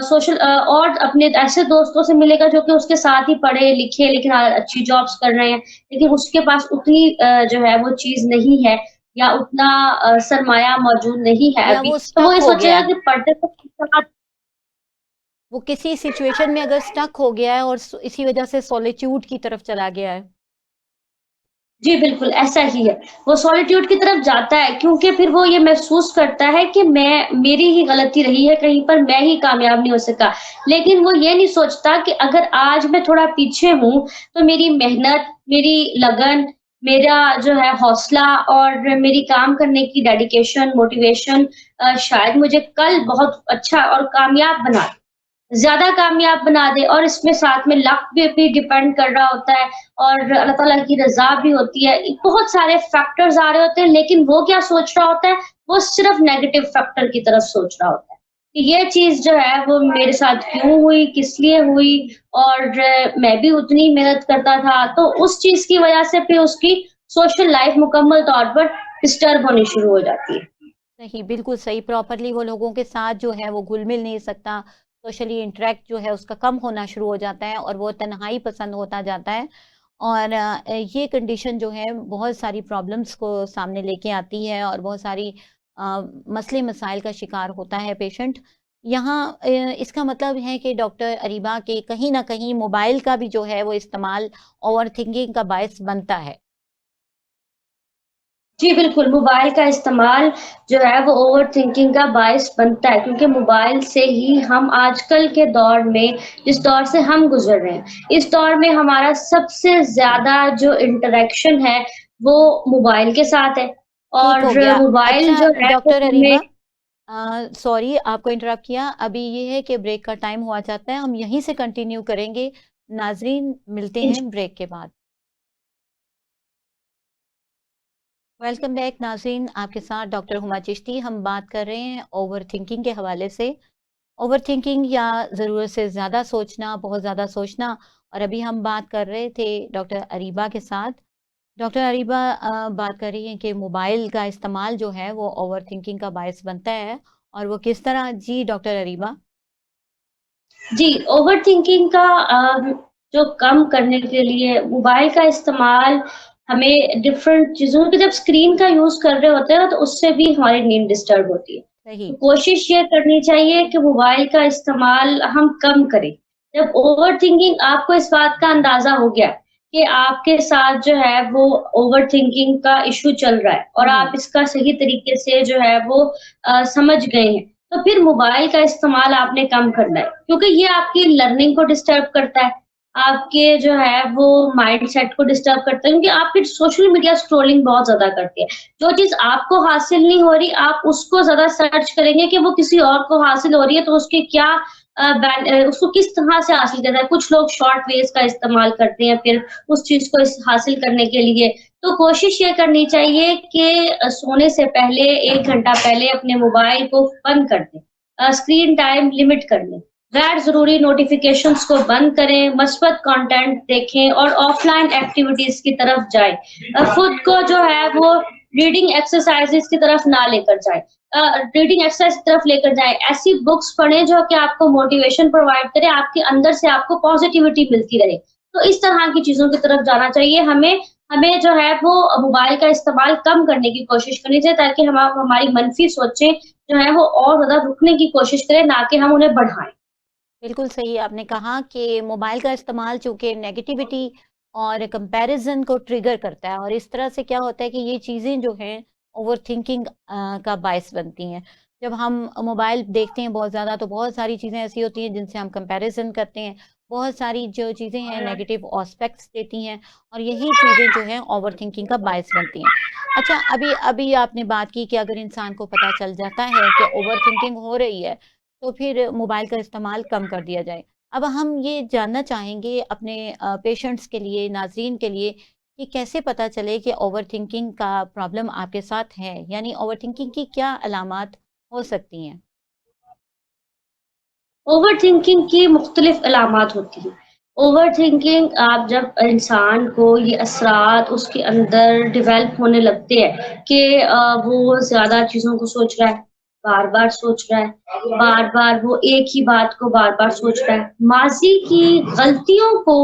سوشل اور اپنے ایسے دوستوں سے ملے گا جو کہ اس کے ساتھ ہی پڑھے لکھے لیکن اچھی جابس کر رہے ہیں, لیکن اس کے پاس اتنی جو ہے وہ چیز نہیں ہے یا اتنا سرمایہ موجود نہیں ہے
یا
ابھی,
وہ
تو وہ
اسٹک
یہ
ہو
سوچے
گیا
گا
ہے,
کہ پڑھتے تو
وہ کسی سچویشن میں اگر اسٹک ہو گیا ہے اور اسی وجہ سے سولیٹیوڈ کی طرف چلا گیا ہے.
جی بالکل ایسا ہی ہے, وہ سولیٹیوڈ کی طرف جاتا ہے کیونکہ پھر وہ یہ محسوس کرتا ہے کہ میری ہی غلطی رہی ہے, کہیں پر میں ہی کامیاب نہیں ہو سکا. لیکن وہ یہ نہیں سوچتا کہ اگر آج میں تھوڑا پیچھے ہوں تو میری محنت, میری لگن, میرا جو ہے حوصلہ اور میری کام کرنے کی ڈیڈیکیشن, موٹیویشن شاید مجھے کل بہت اچھا اور کامیاب بنا دے, زیادہ کامیاب بنا دے. اور اس میں ساتھ میں لک بھی ڈیپینڈ کر رہا ہوتا ہے اور اللہ تعالیٰ کی رضا بھی ہوتی ہے, بہت سارے فیکٹرز آ رہے ہوتے ہیں, لیکن وہ کیا سوچ رہا ہوتا ہے, وہ صرف نیگیٹو فیکٹر کی طرف سوچ رہا ہوتا ہے کہ یہ چیز جو ہے وہ میرے ساتھ کیوں ہوئی, کس لیے ہوئی, اور میں بھی اتنی محنت کرتا تھا. تو اس چیز کی وجہ سے پھر اس کی سوشل لائف مکمل طور پر ڈسٹرب ہونی شروع ہو جاتی ہے.
صحیح, بالکل صحیح. پراپرلی وہ لوگوں کے ساتھ جو ہے وہ گھل مل نہیں سکتا, سوشلی انٹریکٹ جو ہے اس کا کم ہونا شروع ہو جاتا ہے اور وہ تنہائی پسند ہوتا جاتا ہے. اور یہ کنڈیشن جو ہے بہت ساری پرابلمس کو سامنے لے کے آتی ہے اور بہت ساری مسئلے مسائل کا شکار ہوتا ہے پیشنٹ. یہاں اس کا مطلب ہے کہ ڈاکٹر اریبہ کے کہیں نہ کہیں موبائل کا بھی جو ہے وہ استعمال اوور تھنکنگ کا باعث بنتا ہے.
جی بالکل، موبائل کا استعمال جو ہے وہ اوور تھنکنگ کا باعث بنتا ہے، کیونکہ موبائل سے ہی ہم آج کل کے دور میں جس دور سے ہم گزر رہے ہیں، اس دور میں ہمارا سب سے زیادہ جو انٹریکشن ہے وہ موبائل کے ساتھ ہے،
ٹھیک ہو
اور
گیا۔
موبائل
اچھا
جو ہے وہ
ڈاکٹر
ہمیں
اریبہ، سوری آپ کو انٹرپٹ کیا، ابھی یہ ہے کہ بریک کا ٹائم ہوا جاتا ہے، ہم یہیں سے کنٹینیو کریں گے۔ ناظرین ملتے ہیں بریک کے بعد۔ ویلکم بیک ناظرین، آپ کے ساتھ ڈاکٹر ہما چشتی۔ ہم بات کر رہے ہیں اوور تھنکنگ کے حوالے سے۔ اوور تھنکنگ یا ضرورت سے زیادہ سوچنا، بہت زیادہ سوچنا، اور ابھی ہم بات کر رہے تھے ڈاکٹر اریبہ کے ساتھ۔ ڈاکٹر اریبہ بات کر رہی ہیں کہ موبائل کا استعمال جو ہے وہ اوور تھنکنگ کا باعث بنتا ہے، اور وہ کس طرح؟ جی ڈاکٹر اریبہ۔
جی، اوور تھنکنگ کا جو کم کرنے کے لیے موبائل کا استعمال ہمیں ڈفرینٹ چیزوں کے جب اسکرین کا یوز کر رہے ہوتے ہیں تو اس سے بھی ہماری نیند ڈسٹرب ہوتی ہے۔
صحیح۔
تو کوشش یہ کرنی چاہیے کہ موبائل کا استعمال ہم کم کریں۔ جب اوور تھنکنگ آپ کو اس بات کا اندازہ ہو گیا کہ آپ کے ساتھ جو ہے وہ اوور تھنکنگ کا ایشو چل رہا ہے اور آپ اس کا صحیح طریقے سے جو ہے وہ سمجھ گئے ہیں، تو پھر موبائل کا استعمال آپ نے کم کرنا ہے، کیونکہ یہ آپ کی لرننگ کو ڈسٹرب کرتا ہے، آپ کے جو ہے وہ مائنڈ سیٹ کو ڈسٹرب کرتا ہے، کیونکہ آپ پھر سوشل میڈیا اسکرولنگ بہت زیادہ کرتے ہیں۔ جو چیز آپ کو حاصل نہیں ہو رہی، آپ اس کو زیادہ سرچ کریں گے کہ وہ کسی اور کو حاصل ہو رہی ہے تو اس کے کیا اس کو کس طرح سے حاصل کرنا ہے۔ کچھ لوگ شارٹ ویز کا استعمال کرتے ہیں پھر اس چیز کو حاصل کرنے کے لیے۔ تو کوشش یہ کرنی چاہیے کہ سونے سے پہلے 1 گھنٹہ پہلے اپنے موبائل کو بند کر دیں، اسکرین ٹائم لمٹ کر لیں، غیر ضروری نوٹیفیکیشنز کو بند کریں، مثبت کنٹینٹ دیکھیں اور آف لائن ایکٹیویٹیز کی طرف جائیں۔ خود کو جو ہے وہ ریڈنگ ایکسرسائزز کی طرف نہ لے کر جائیں، ریڈنگ ایکسرسائز کی طرف لے کر جائیں، ایسی بکس پڑھیں جو کہ آپ کو موٹیویشن پرووائڈ کرے، آپ کے اندر سے آپ کو پازیٹیوٹی ملتی رہے۔ تو اس طرح کی چیزوں کی طرف جانا چاہیے ہمیں جو ہے وہ موبائل کا استعمال کم کرنے کی کوشش کرنی چاہیے، تاکہ ہم ہماری منفی سوچیں جو ہے وہ اور زیادہ رکنے کی کوشش کریں، نہ کہ ہم انہیں بڑھائیں۔
بالکل صحیح آپ نے کہا کہ موبائل کا استعمال چونکہ نیگیٹیوٹی اور کمپیریزن کو ٹریگر کرتا ہے، اور اس طرح سے کیا ہوتا ہے کہ یہ چیزیں جو ہیں اوور تھنکنگ کا باعث بنتی ہیں۔ جب ہم موبائل دیکھتے ہیں بہت زیادہ تو بہت ساری چیزیں ایسی ہوتی ہیں جن سے ہم کمپیریزن کرتے ہیں، بہت ساری جو چیزیں ہیں نیگیٹیو آسپیکٹس دیتی ہیں، اور یہی چیزیں جو ہیں اوور تھنکنگ کا باعث بنتی ہیں۔ اچھا ابھی آپ نے بات کی کہ اگر انسان کو پتہ چل جاتا ہے کہ اوور تھنکنگ ہو رہی ہے تو پھر موبائل کا استعمال کم کر دیا جائے۔ اب ہم یہ جاننا چاہیں گے اپنے پیشنٹس کے لیے، ناظرین کے لیے، کہ کیسے پتہ چلے کہ اوور تھنکنگ کا پرابلم آپ کے ساتھ ہے، یعنی اوور تھنکنگ کی کیا علامات ہو سکتی ہیں؟
اوور تھنکنگ کی مختلف علامات ہوتی ہیں۔ اوور تھنکنگ آپ جب انسان کو یہ اثرات اس کے اندر ڈیولپ ہونے لگتے ہیں کہ وہ زیادہ چیزوں کو سوچ رہا ہے، بار بار سوچ رہا ہے، بار بار وہ ایک ہی بات کو بار بار سوچ رہا ہے، ماضی کی غلطیوں کو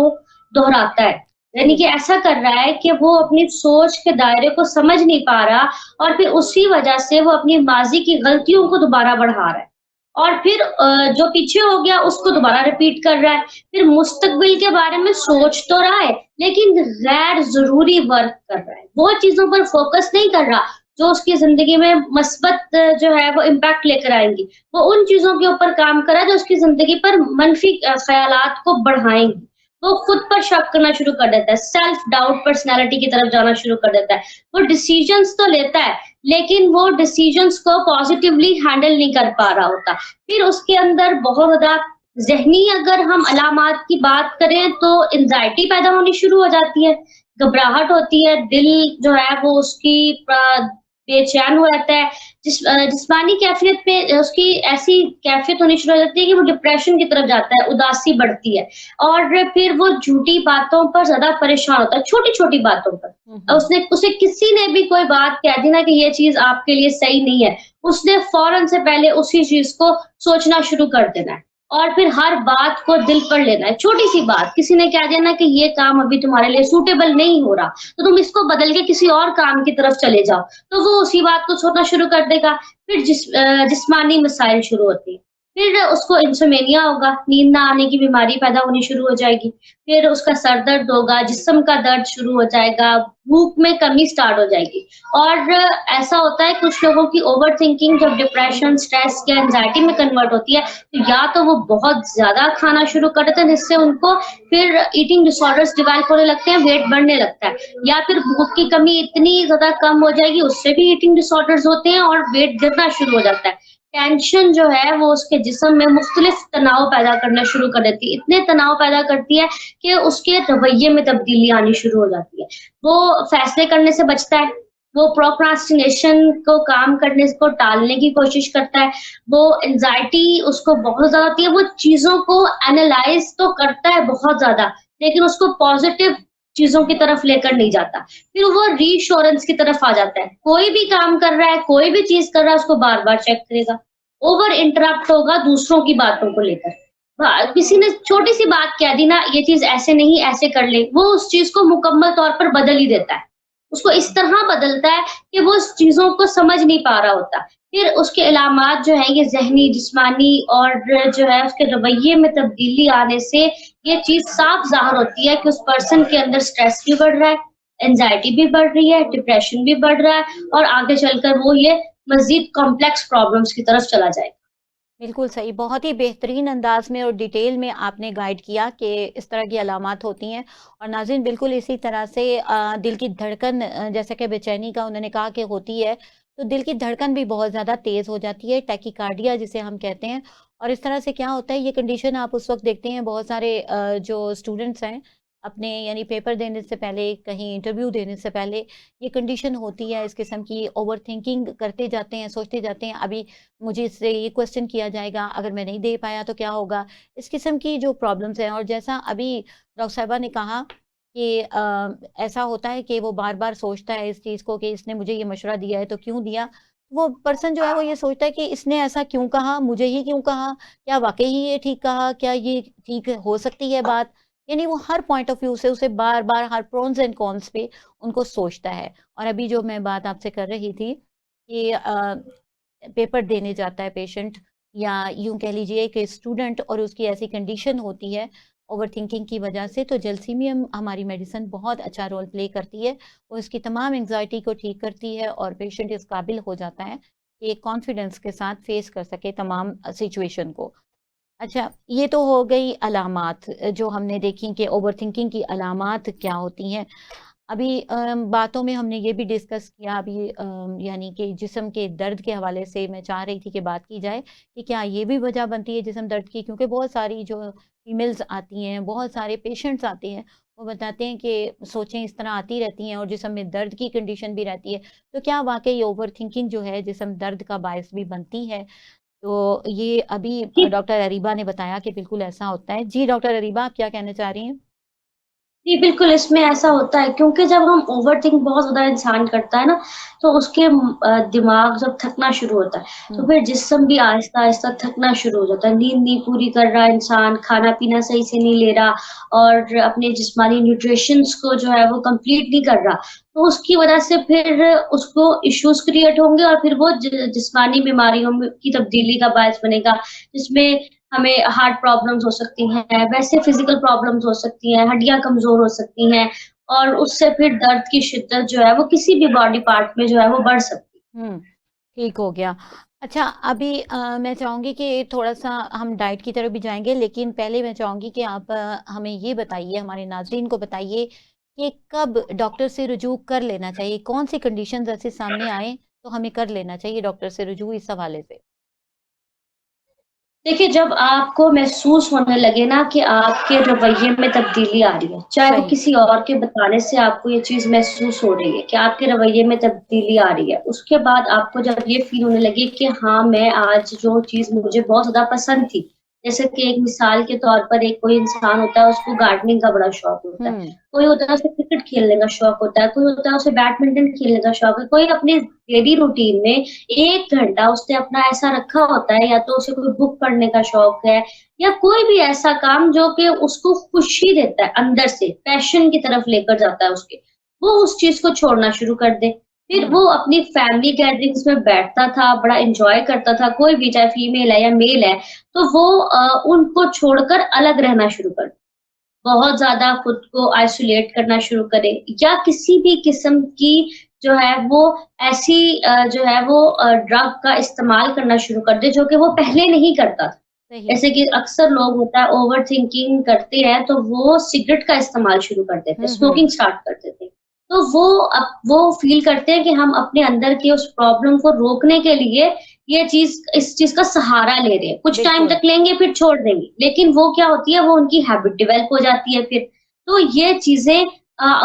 دہراتا ہے، یعنی کہ ایسا کر رہا ہے کہ وہ اپنی سوچ کے دائرے کو سمجھ نہیں پا رہا، اور پھر اسی وجہ سے وہ اپنی ماضی کی غلطیوں کو دوبارہ بڑھا رہا ہے، اور پھر جو پیچھے ہو گیا اس کو دوبارہ ریپیٹ کر رہا ہے۔ پھر مستقبل کے بارے میں سوچ تو رہا ہے لیکن غیر ضروری ورک کر رہا ہے، وہ چیزوں پر فوکس نہیں کر رہا جو اس کی زندگی میں مثبت جو ہے وہ امپیکٹ لے کر آئیں گی، وہ ان چیزوں کے اوپر کام کر رہا ہے جو اس کی زندگی پر منفی خیالات کو بڑھائیں گی۔ وہ خود پر شک کرنا شروع کر دیتا ہے، سیلف ڈاؤٹ پرسنالٹی کی طرف جانا شروع کر دیتا ہے۔ وہ ڈیسیژنز تو لیتا ہے لیکن وہ ڈیسیژنز کو پازیٹیولی ہینڈل نہیں کر پا رہا ہوتا، پھر اس کے اندر بہت زیادہ ذہنی اگر ہم علامات کی بات کریں تو انزائٹی پیدا ہونی شروع ہو جاتی ہے، گھبراہٹ ہوتی ہے، دل جو ہے وہ اس کی بے چین ہو جاتا ہے، جسمانی کیفیت پہ اس کی ایسی کیفیت ہونی شروع ہو جاتی ہے کہ وہ ڈپریشن کی طرف جاتا ہے، اداسی بڑھتی ہے، اور پھر وہ جھوٹی باتوں پر زیادہ پریشان ہوتا ہے، چھوٹی چھوٹی باتوں پر۔ اسے کسی نے بھی کوئی بات کہہ دی نا کہ یہ چیز آپ کے لیے صحیح نہیں ہے، اس نے فوراً سے پہلے اسی چیز کو سوچنا شروع کر دینا ہے، اور پھر ہر بات کو دل پر لینا ہے۔ چھوٹی سی بات کسی نے کہہ دیا نا کہ یہ کام ابھی تمہارے لیے سوٹیبل نہیں ہو رہا تو تم اس کو بدل کے کسی اور کام کی طرف چلے جاؤ، تو وہ اسی بات کو سوچنا شروع کر دے گا۔ پھر جسمانی مسائل شروع ہوتی ہیں، फिर उसको इंसोमेनिया होगा, नींद ना आने की बीमारी पैदा होनी शुरू हो जाएगी, फिर उसका सर दर्द होगा, जिस्म का दर्द शुरू हो जाएगा, भूख में कमी स्टार्ट हो जाएगी। और ऐसा होता है कुछ लोगों की ओवरथिंकिंग जब डिप्रेशन, स्ट्रेस या एंग्जायटी में कन्वर्ट होती है, तो या तो वो बहुत ज़्यादा खाना शुरू कर देते हैं जिससे उनको फिर ईटिंग डिसऑर्डर्स डेवलप होने लगते हैं, वेट बढ़ने लगता है, या फिर भूख की कमी इतनी ज़्यादा कम हो जाएगी, उससे भी ईटिंग डिसऑर्डर्स होते हैं और वेट गिरना शुरू हो जाता है। टेंशन जो है वो उसके जिस्म में मुख्तलिफ तनाव पैदा करना शुरू कर देती है। इतने तनाव पैदा करती है कि उसके रवैये में तब्दीली आनी शुरू हो जाती है। वो फैसले करने से बचता है, वो प्रोक्रास्टिनेशन को काम करने को टालने की कोशिश करता है, वो एंग्ज़ायटी उसको बहुत ज़्यादा होती है, वो चीज़ों को एनालाइज़ तो करता है बहुत ज़्यादा, लेकिन उसको पॉज़िटिव चीज़ों की तरफ लेकर नहीं जाता। फिर वो रीअश्योरेंस की तरफ आ जाता है। कोई भी काम कर रहा है, कोई भी चीज़ कर रहा है, उसको बार-बार चेक करेगा। ओवर इंटरप्ट होगा दूसरों की बातों को लेकर। किसी ने छोटी-सी बात कह दी ना, ये चीज़ ऐसे नहीं, ऐसे कर ले, वो उस चीज़ को मुकम्मल तौर पर बदल ही देता है। उसको इस तरह बदलता है कि वो उस चीज़ों को समझ नहीं पा रहा होता। फिर उसके इलामात जो हैं ये ज़हनी, जिस्मानी और जो है उसके रवैये में तब्दीली आने से ये चीज़ साफ ज़ाहिर होती है कि उस पर्सन के अंदर स्ट्रेस भी बढ़ रहा है, एंग्ज़ायटी भी बढ़ रही है, डिप्रेशन भी बढ़ रहा है और आगे चलकर वो ये मज़ीद कॉम्प्लेक्स प्रॉब्लम्स की तरफ चला जाएगा।
बिल्कुल सही, बहुत ही बेहतरीन अंदाज में और डिटेल में आपने गाइड किया कि इस तरह की अलामात होती हैं। और नाज़रीन बिल्कुल इसी तरह से दिल की धड़कन जैसा कि बेचैनी का उन्होंने कहा कि होती है, तो दिल की धड़कन भी बहुत ज़्यादा तेज़ हो जाती है, टैकीकार्डिया जिसे हम कहते हैं। और इस तरह से क्या होता है, ये कंडीशन आप उस वक़्त देखते हैं बहुत सारे जो स्टूडेंट्स हैं, अपने यानी पेपर देने से पहले, कहीं इंटरव्यू देने से पहले ये कंडीशन होती है, इस किस्म की ओवरथिंकिंग करते जाते हैं, सोचते जाते हैं अभी मुझे इससे ये क्वेश्चन किया जाएगा, अगर मैं नहीं दे पाया तो क्या होगा? इस किस्म की जो प्रॉब्लम्स हैं। और जैसा अभी डॉक्टर साहिबा ने कहा कि ऐसा होता है कि वो बार-बार सोचता है इस चीज़ को कि इसने मुझे ये मशवरा दिया है तो क्यों दिया? वो पर्सन जो है वो ये सोचता है कि इसने ऐसा क्यों कहा? मुझे ही क्यों कहा? क्या वाक़ई ही ये ठीक कहा? क्या ये ठीक हो सकती है बात? यानी वो हर पॉइंट ऑफ व्यू से उसे बार-बार हर प्रोन्स एंड कॉन्स पे उनको सोचता है। और अभी जो मैं बात आपसे कर रही थी कि पेपर देने जाता है पेशेंट, या यूँ कह लीजिए कि स्टूडेंट, और उसकी ऐसी कंडीशन होती है ओवरथिंकिंग की वजह से, तो जैल्सीमियम हमारी मेडिसिन बहुत अच्छा रोल प्ले करती है। वो इसकी तमाम एंग्ज़ायटी को ठीक करती है और पेशेंट इस काबिल हो जाता है कि कॉन्फिडेंस के साथ फेस कर सके तमाम सिचुएशन को। अच्छा, ये तो हो गई अलामात जो हमने देखी कि ओवरथिंकिंग की अलामात क्या होती हैं। अभी बातों में हमने ये भी डिस्कस किया अभी, यानी कि जिस्म के दर्द के हवाले से मैं चाह रही थी कि बात की जाए कि क्या ये भी वजह बनती है जिस्म दर्द की? क्योंकि बहुत सारी जो फीमेल्स आती हैं, बहुत सारे पेशेंट्स आते हैं, वो बताते हैं कि सोचें इस तरह आती रहती हैं और जिस्म में दर्द की कंडीशन भी रहती है। तो क्या वाक़ई ओवरथिंकिंग जो है जिस्म दर्द का बायस भी बनती है? तो ये अभी डॉक्टर अरीबा ने बताया कि बिल्कुल ऐसा होता है। जी, डॉक्टर अरीबा आप क्या कहना चाह रही हैं?
जी, बिल्कुल, इसमें ऐसा होता है क्योंकि जब हम ओवरथिंक बहुत ज़्यादा इंसान करता है ना, तो उसके दिमाग जब थकना शुरू होता है, तो
हुँ,
फिर जिस्म भी आहिस्ता-आहिस्ता थकना शुरू हो जाता है। नींद नहीं पूरी कर रहा इंसान, खाना-पीना सही से नहीं ले रहा और अपने जिस्मानी न्यूट्रिशंस को जो है वो कंप्लीट नहीं कर रहा। तो उसकी वजह से फिर उसको इश्यूज़ क्रिएट होंगे और फिर वो जिस्मानी बीमारियों में की तब्दीली का बायस बनेगा, जिसमें हमें हार्ट प्रॉब्लम्स हो सकती हैं, वैसे फिज़िकल प्रॉब्लम्स हो सकती हैं, हड्डियाँ कमज़ोर हो सकती हैं और उससे फिर दर्द की शिद्दत जो है वो किसी भी बॉडी पार्ट में जो है वो बढ़ सकती है।
हुँ, ठीक हो गया। अच्छा, अभी मैं चाहूँगी कि थोड़ा-सा हम डाइट की तरफ भी जाएँगे, लेकिन पहले मैं चाहूँगी कि आप हमें ये बताइए, हमारे नाज़रीन को बताइए कि कब डॉक्टर से रुजू कर लेना चाहिए? कौन-सी कंडीशंस ऐसे सामने आएँ, तो हमें कर लेना चाहिए डॉक्टर से रुजू इस हवाले से?
देखिए, जब आपको महसूस होने लगे ना कि आपके रवैये में तब्दीली आ रही है, चाहे वो
सही।
किसी और के बताने से आपको ये चीज़ महसूस हो रही है कि आपके रवैये में तब्दीली आ रही है, उसके बाद आपको जब ये फ़ील होने लगे कि हाँ, मैं आज जो चीज़ मुझे बहुत ज़्यादा पसंद थी, जैसे कि एक मिसाल के तौर पर एक कोई इंसान होता है, उसको गार्डनिंग का बड़ा शौक होता है,
हुँ,
कोई होता है उसे क्रिकेट खेलने का शौक होता है, कोई होता है उसे बैडमिंटन खेलने का शौक है, कोई अपने डेली रूटीन में 1 घंटा उसने अपना ऐसा रखा होता है या तो उसे कोई बुक पढ़ने का शौक है या कोई भी ऐसा काम जो कि उसको खुशी देता है अंदर से, पैशन की तरफ लेकर जाता है उसके, वो उस चीज़ को छोड़ना शुरू कर दे। फिर वो अपनी फैमिली गैदरिंग्स में बैठता था, बड़ा एन्जॉय करता था, कोई भी चाहे फीमेल है या मेल है, तो वो उनको छोड़कर अलग रहना शुरू कर बहुत ज़्यादा खुद को आइसोलेट करना शुरू करे या किसी भी किस्म की जो है वो ऐसी जो है वो ड्रग का इस्तेमाल करना शुरू कर दे, जो कि वो पहले नहीं करता था।
सही।
जैसे कि अक्सर लोग होता है ओवरथिंकिंग करते हैं, तो वो सिगरेट का इस्तेमाल शुरू कर देते हैं,
हम्म।
स्मोकिंग स्टार्ट कर देते हैं। तो वो फ़ील करते हैं कि हम अपने अंदर की उस प्रॉब्लम को रोकने के लिए इस चीज़ का सहारा ले रहे हैं। कुछ टाइम
बिल्कुल।
तक लेंगे फिर छोड़ देंगे, लेकिन वो क्या होती है, वो उनकी हैबिट डेवलप हो जाती है फिर। तो ये चीज़ें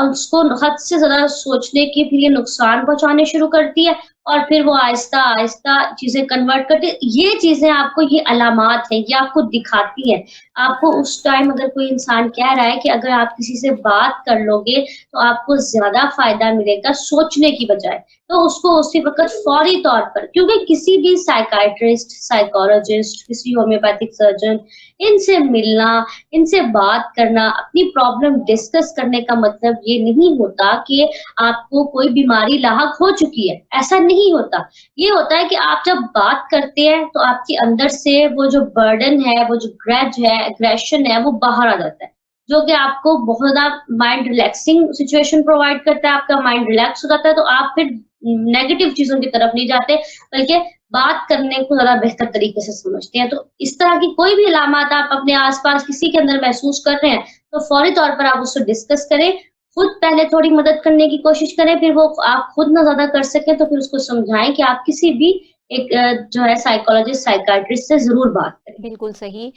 उसको हद से ज़्यादा सोचने की फिर ये नुकसान पहुँचाने शुरू करती है और फिर वो आहिस्ता-आहिस्ता चीज़ें कन्वर्ट करते ये चीज़ें आपको ये अलामात हैं, ये आपको दिखाती हैं। आपको उस टाइम अगर कोई इंसान कह रहा है कि अगर आप किसी से बात कर लोगे, तो आपको ज़्यादा फ़ायदा मिलेगा सोचने की बजाय। तो उसको उसी वक़्त फ़ौरी तौर पर क्योंकि किसी भी साइकियाट्रिस्ट, साइकोलॉजिस्ट, किसी होम्योपैथिक सर्जन इनसे मिलना, इनसे बात करना, अपनी प्रॉब्लम डिस्कस करने का मतलब ये नहीं होता कि आपको कोई बीमारी लाहक हो चुकी है, ऐसा नहीं होता। ये होता है कि आप जब बात करते हैं तो आपके अंदर से वो जो बर्डन है, वो जो ग्रज है, एग्रेशन है, वो बाहर आ जाता है। जो कि आपको बहुत ज़्यादा माइंड रिलैक्सिंग सिचुएशन प्रोवाइड करता है, आपका माइंड रिलैक्स हो जाता है, तो आप फिर नेगेटिव चीज़ों की तरफ नहीं जाते, बल्कि बात करने को ज़्यादा बेहतर तरीके से समझते हैं। तो इस तरह की कोई भी अलामत आप अपने आस-पास किसी के अंदर महसूस कर रहे हैं, तो फ़ौरी तौर पर आप उससे डिस्कस करें। खुद पहले थोड़ी मदद करने की कोशिश करें, फिर वो आप खुद ना ज़्यादा कर सकें, तो फिर उसको समझाएँ कि आप किसी भी एक जो है साइकोलॉजिस्ट, साइकियाट्रिस्ट से ज़रूर बात करें।
बिल्कुल सही।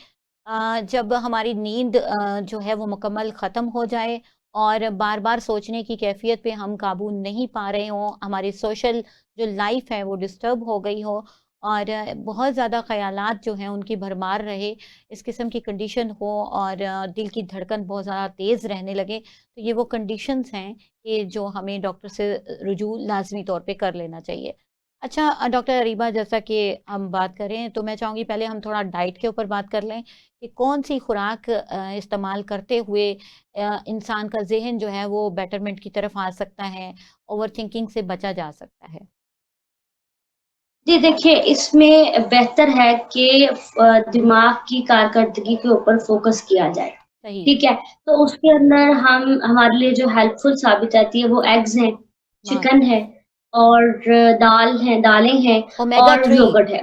जब हमारी नींद जो है वो मुकम्मल ख़त्म हो जाए और बार-बार सोचने की कैफ़ियत पे हम काबू नहीं पा रहे हों, हमारी सोशल जो लाइफ़ है वो डिस्टर्ब हो गई हो और बहुत ज़्यादा ख़यालात जो हैं उनकी भरमार रहे, इस किस्म की कंडीशन हो और दिल की धड़कन बहुत ज़्यादा तेज़ रहने लगे, तो ये वो कंडीशंस हैं कि जो हमें डॉक्टर से रुजू लाज़मी तौर पे कर लेना चाहिए। अच्छा डॉक्टर अरीबा जैसा कि हम बात करें तो मैं चाहूँगी पहले हम थोड़ा डाइट के ऊपर बात कर लें कि कौन-सी खुराक इस्तेमाल करते हुए इंसान का ज़हन जो है वो बेटरमेंट की तरफ आ सकता है, ओवरथिंकिंग से बचा जा सकता है?
जी, देखिए इसमें बेहतर है कि दिमाग की कारकर्दगी के ऊपर फ़ोकस किया जाए,
सही।
ठीक है? तो उसके अंदर हम हमारे लिए जो हेल्पफुल साबित आती है वो एग्स हैं,
बहुत
चिकन है और दालें हैं
ओमेगा
और
3
योगर्ट है।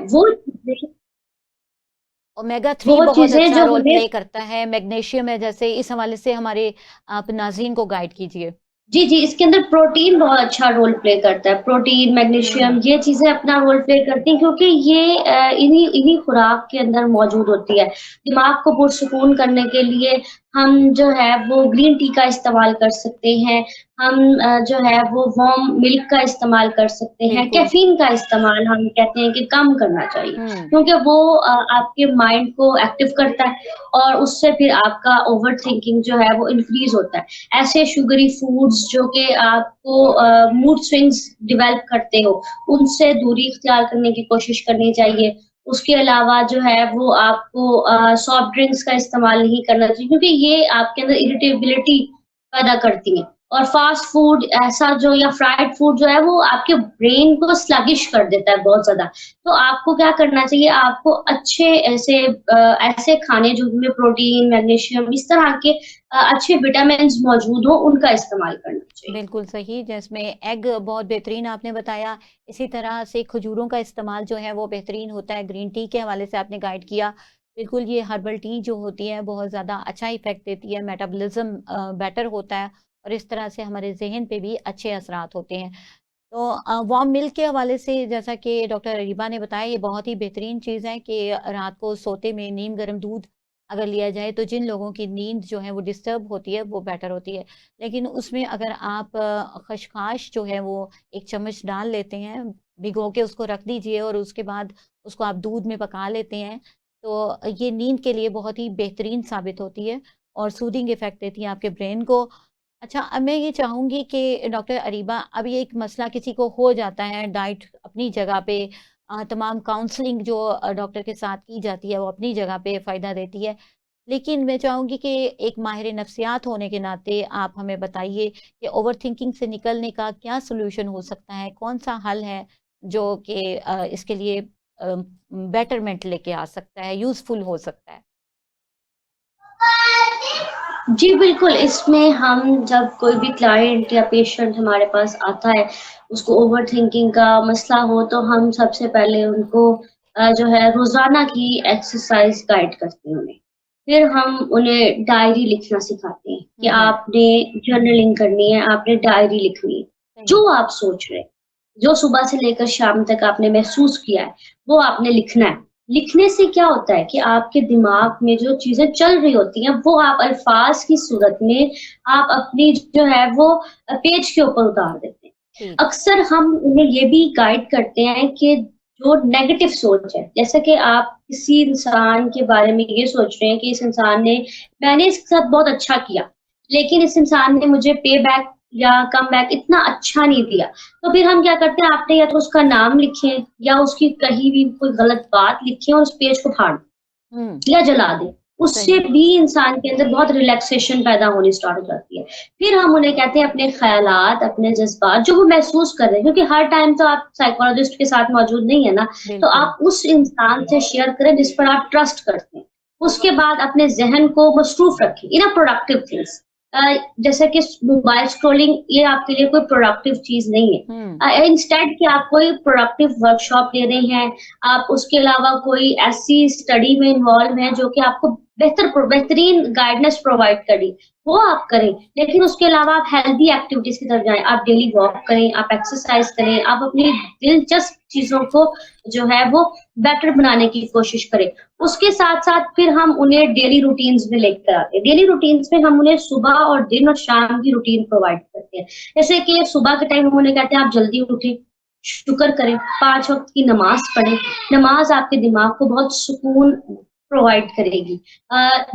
ओमेगा 3
वो
बहुत
चीज़ें
अच्छा
जो
रोल
हमें
प्ले करता है, मैग्नीशियम है जैसे इस हवाले से हमारे आप नाज़रीन को गाइड कीजिए।
जी, जी, इसके अंदर प्रोटीन बहुत अच्छा रोल प्ले करता है। प्रोटीन, मैग्नीशियम
हुँ,
ये चीज़ें अपना रोल प्ले करती हैं क्योंकि ये इन्हीं इन्हीं खुराक के अंदर मौजूद होती है। दिमाग को पुरसुकून करने के लिए हम जो है वो ग्रीन टी का इस्तेमाल कर सकते हैं। हम जो है वो वार्म मिल्क का इस्तेमाल कर सकते हैं।
बिल्कुल।
कैफ़ीन का इस्तेमाल हम कहते हैं कि कम करना चाहिए
हुँ,
क्योंकि वो आपके माइंड को एक्टिव करता है और उससे फिर आपका ओवरथिंकिंग जो है वो इंक्रीज़ होता है। ऐसे शुगरी फूड्स जो कि आपको मूड स्विंग्स डेवलप करते हो, उनसे दूरी इख्तियार करने की कोशिश करनी चाहिए। उसके अलावा जो है वो आपको सॉफ्ट ड्रिंक्स का इस्तेमाल नहीं करना चाहिए क्योंकि ये आपके अंदर इरिटेबिलिटी पैदा करती हैं और फास्ट फूड ऐसा जो या फ्राइड फूड जो है वो आपके ब्रेन को स्लगिश कर देता है बहुत ज़्यादा। तो आपको क्या करना चाहिए, आपको अच्छे ऐसे खाने जिनमें प्रोटीन, मैग्नीशियम इस तरह के अच्छे विटामिन्स मौजूद हो, उनका इस्तेमाल करना चाहिए।
बिल्कुल सही, जिसमें एग बहुत बेहतरीन आपने बताया, इसी तरह से खजूरों का इस्तेमाल जो है वो बेहतरीन होता है, ग्रीन टी के हवाले से आपने गाइड किया। बिल्कुल ये हर्बल टी जो होती है बहुत ज़्यादा अच्छा इफ़ेक्ट देती है, मेटाबॉलिज़्म बेटर होता है और इस तरह से हमारे ज़हन पे भी अच्छे असरात होते हैं। तो वार्म मिल्क के हवाले से जैसा कि डॉक्टर अरीबा ने बताया ये बहुत ही बेहतरीन चीज़ है कि रात को सोते में नीम गर्म दूध अगर लिया जाए तो जिन लोगों की नींद जो है वो डिस्टर्ब होती है वो बेटर होती है। लेकिन उसमें अगर आप खसखस जो है वो 1 चम्मच डाल लेते हैं, भिगो के उसको रख दीजिए और उसके बाद उसको आप दूध में पका लेते हैं, तो ये नींद के लिए बहुत ही बेहतरीन साबित होती है और सूदिंग इफ़ेक्ट देती है आपके ब्रेन को। अच्छा, अब मैं ये चाहूँगी कि डॉक्टर अरीबा अब ये एक मसला किसी को हो जाता है, डाइट अपनी जगह पे तमाम काउंसलिंग जो डॉक्टर के साथ की जाती है वो अपनी जगह पे फ़ायदा देती है। لیکن میں چاہوں گی کہ ایک ماہر نفسیات ہونے کے ناطے آپ ہمیں بتائیے کہ اوور تھنکنگ سے نکلنے کا کیا سولوشن ہو سکتا ہے، کون سا حل ہے جو کہ اس کے لیے بیٹرمنٹ لے کے آ سکتا ہے، یوزفل ہو سکتا ہے؟
جی بالکل، اس میں ہم جب کوئی بھی کلائنٹ یا پیشنٹ ہمارے پاس آتا ہے، اس کو اوور تھنکنگ کا مسئلہ ہو تو ہم سب سے پہلے ان کو جو ہے روزانہ کی ایکسرسائز گائیڈ کرتے ہیں انہیں. پھر ہم انہیں ڈائری لکھنا سکھاتے ہیں کہ
ہوں،
آپ نے جرنلنگ کرنی ہے، آپ نے ڈائری لکھنی ہے.
صحیح.
جو آپ سوچ رہے ہیں، جو صبح سے لے کر شام تک آپ نے محسوس کیا ہے، وہ آپ نے لکھنا ہے. لکھنے سے کیا ہوتا ہے کہ آپ کے دماغ میں جو چیزیں چل رہی ہوتی ہیں وہ آپ الفاظ کی صورت میں آپ اپنی جو ہے وہ پیج کے اوپر اتار دیتے ہیں.
ٹھیک.
اکثر ہم انہیں یہ بھی گائیڈ کرتے ہیں کہ جو نیگیٹو سوچ ہے، جیسا کہ آپ کسی انسان کے بارے میں یہ سوچ رہے ہیں کہ اس انسان نے میں نے اس کے ساتھ بہت اچھا کیا، لیکن اس انسان نے مجھے پے بیک یا کم بیک اتنا اچھا نہیں دیا. تو پھر ہم کیا کرتے ہیں، آپ نے یا تو اس کا نام لکھیں یا اس کی کہیں بھی کوئی غلط بات لکھیں اور اس پیج کو پھاڑ دیں
ہوں.
یا جلا دیں. اس سے
صحیح.
بھی انسان کے اندر بہت ریلیکسیشن پیدا ہونی اسٹارٹ ہو جاتی ہے. پھر ہم انہیں کہتے ہیں اپنے خیالات، اپنے جذبات جو وہ محسوس کر رہے ہیں، کیونکہ ہر ٹائم تو آپ سائیکولوجسٹ کے ساتھ موجود نہیں ہے نا، تو
بالکل.
آپ اس انسان سے شیئر کریں جس پر آپ ٹرسٹ کرتے ہیں. اس کے بعد اپنے ذہن کو مصروف رکھیں ان پروڈکٹیو تھنگس. جیسے کہ موبائل اسکرولنگ یہ آپ کے لیے کوئی پروڈکٹیو چیز نہیں ہے.
ہوں.
انسٹیڈ کہ آپ کوئی پروڈکٹیو ورک شاپ لے رہے ہیں، آپ اس کے علاوہ کوئی ایسی اسٹڈی میں انوالو ہیں جو کہ آپ کو بہترین گائیڈنس پرووائڈ کری، وہ آپ کریں. لیکن اس کے علاوہ آپ ہیلدی ایکٹیویٹیز کی طرف جائیں، آپ ڈیلی واک کریں، آپ ایکسرسائز کریں، آپ اپنی دلچسپ چیزوں کو جو ہے وہ بیٹر بنانے کی کوشش کریں. اس کے ساتھ ساتھ پھر ہم انہیں ڈیلی روٹینز میں لے کر آتے ہیں. ڈیلی روٹینز میں ہم انہیں صبح اور دن اور شام کی روٹین پرووائڈ کرتے ہیں. جیسے کہ صبح کے ٹائم ہم انہیں کہتے ہیں آپ جلدی اٹھیں، شکر کریں، 5 وقت کی نماز پڑھیں. نماز آپ کے دماغ کو بہت سکون پرووائڈ کرے گی.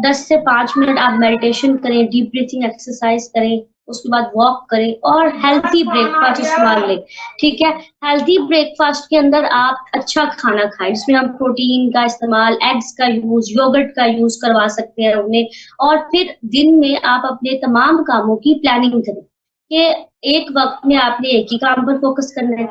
10 سے 5 منٹ آپ میڈیٹیشن کریں، ڈیپ بریتھنگ ایکسرسائز کریں، اس کے بعد واک کریں اور ہیلتھی بریک فاسٹ استعمال لیں. ٹھیک ہے، ہیلتھی بریک فاسٹ کے اندر آپ اچھا کھانا کھائیں جس میں ہم پروٹین کا استعمال، ایگز کا یوز، یوگرٹ کا یوز کروا سکتے ہیں انہیں. اور پھر دن میں آپ اپنے تمام کاموں کی پلاننگ کریں کہ ایک وقت میں آپ نے ایک ہی کام پر فوکس کرنا ہے.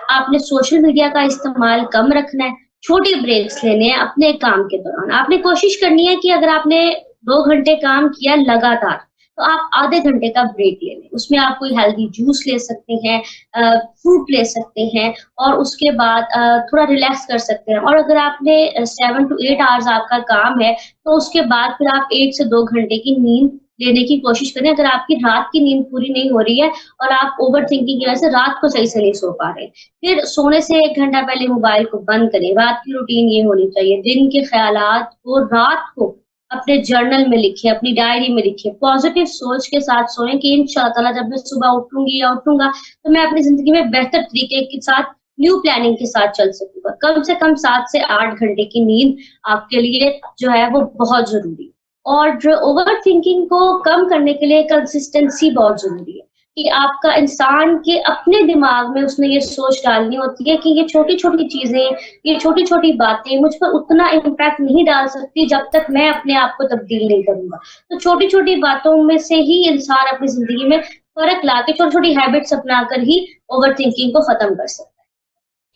آپ نے سوشل میڈیا کا استعمال کم رکھنا ہے، چھوٹی بریکس لینے ہیں اپنے کام کے دوران. آپ نے کوشش کرنی ہے کہ اگر آپ نے 2 گھنٹے کام کیا لگاتار تو آپ آدھے گھنٹے کا بریک لے لیں. اس میں آپ کوئی ہیلدی جوس لے سکتے ہیں، فروٹ لے سکتے ہیں اور اس کے بعد تھوڑا ریلیکس کر سکتے ہیں. اور اگر آپ نے 7 to 8 hours آپ کا کام ہے تو اس کے بعد پھر آپ 1 سے 2 گھنٹے کی نیند لینے کی کوشش کریں. اگر آپ کی رات کی نیند پوری نہیں ہو رہی ہے اور آپ اوور تھنکنگ کی وجہ سے رات کو صحیح سے نہیں سو پا رہے، پھر سونے سے 1 گھنٹہ پہلے موبائل کو بند کریں. رات کی روٹین یہ ہونی چاہیے، دن کے خیالات کو رات کو اپنے جرنل میں لکھیں، اپنی ڈائری میں لکھیں. پازیٹیو سوچ کے ساتھ سوئیں کہ انشاءاللہ تعالیٰ جب میں صبح اٹھوں گی یا اٹھوں گا تو میں اپنی زندگی میں بہتر طریقے کے ساتھ نیو پلاننگ کے ساتھ چل سکوں گا. کم سے کم 7 سے 8 گھنٹے کی نیند آپ کے لیے جو ہے وہ بہت ضروری ہے. اور جو اوور تھنکنگ کو کم کرنے کے لیے کنسسٹنسی بہت ضروری ہے کہ آپ کا انسان کے اپنے دماغ میں اس نے یہ سوچ ڈالنی ہوتی ہے کہ یہ چھوٹی چھوٹی چیزیں، یہ چھوٹی چھوٹی باتیں مجھ پر اتنا امپیکٹ نہیں ڈال سکتی جب تک میں اپنے آپ کو تبدیل نہیں کروں گا. تو چھوٹی چھوٹی باتوں میں سے ہی انسان اپنی زندگی میں فرق لا کے چھوٹی چھوٹی ہیبٹس اپنا کر ہی اوور تھنکنگ کو ختم کر سکتا ہے.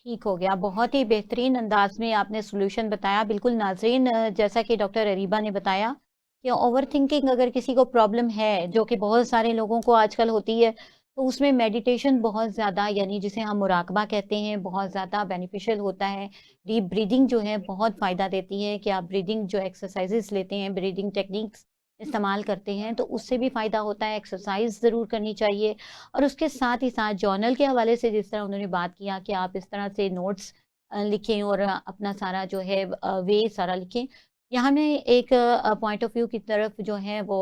ٹھیک ہو گیا. بہت ہی بہترین انداز میں آپ نے سولوشن بتایا. بالکل ناظرین، جیسا کہ ڈاکٹر اریبہ نے بتایا کہ اوور تھنکنگ اگر کسی کو پرابلم ہے، جو کہ بہت سارے لوگوں کو آج کل ہوتی ہے، تو اس میں میڈیٹیشن بہت زیادہ، یعنی جسے ہم مراقبہ کہتے ہیں، بہت زیادہ بینیفیشل ہوتا ہے. ڈیپ بریدنگ جو ہے بہت فائدہ دیتی ہے کہ آپ بریدنگ جو ایکسرسائزز لیتے ہیں، بریدنگ ٹیکنیکس استعمال کرتے ہیں تو اس سے بھی فائدہ ہوتا ہے. ایکسرسائز ضرور کرنی چاہیے. اور اس کے ساتھ ہی ساتھ جرنل کے حوالے سے جس طرح انہوں نے بات کیا کہ آپ اس طرح سے نوٹس لکھیں اور اپنا سارا جو ہے وے سارا لکھیں. یہاں میں ایک پوائنٹ آف ویو کی طرف جو ہے وہ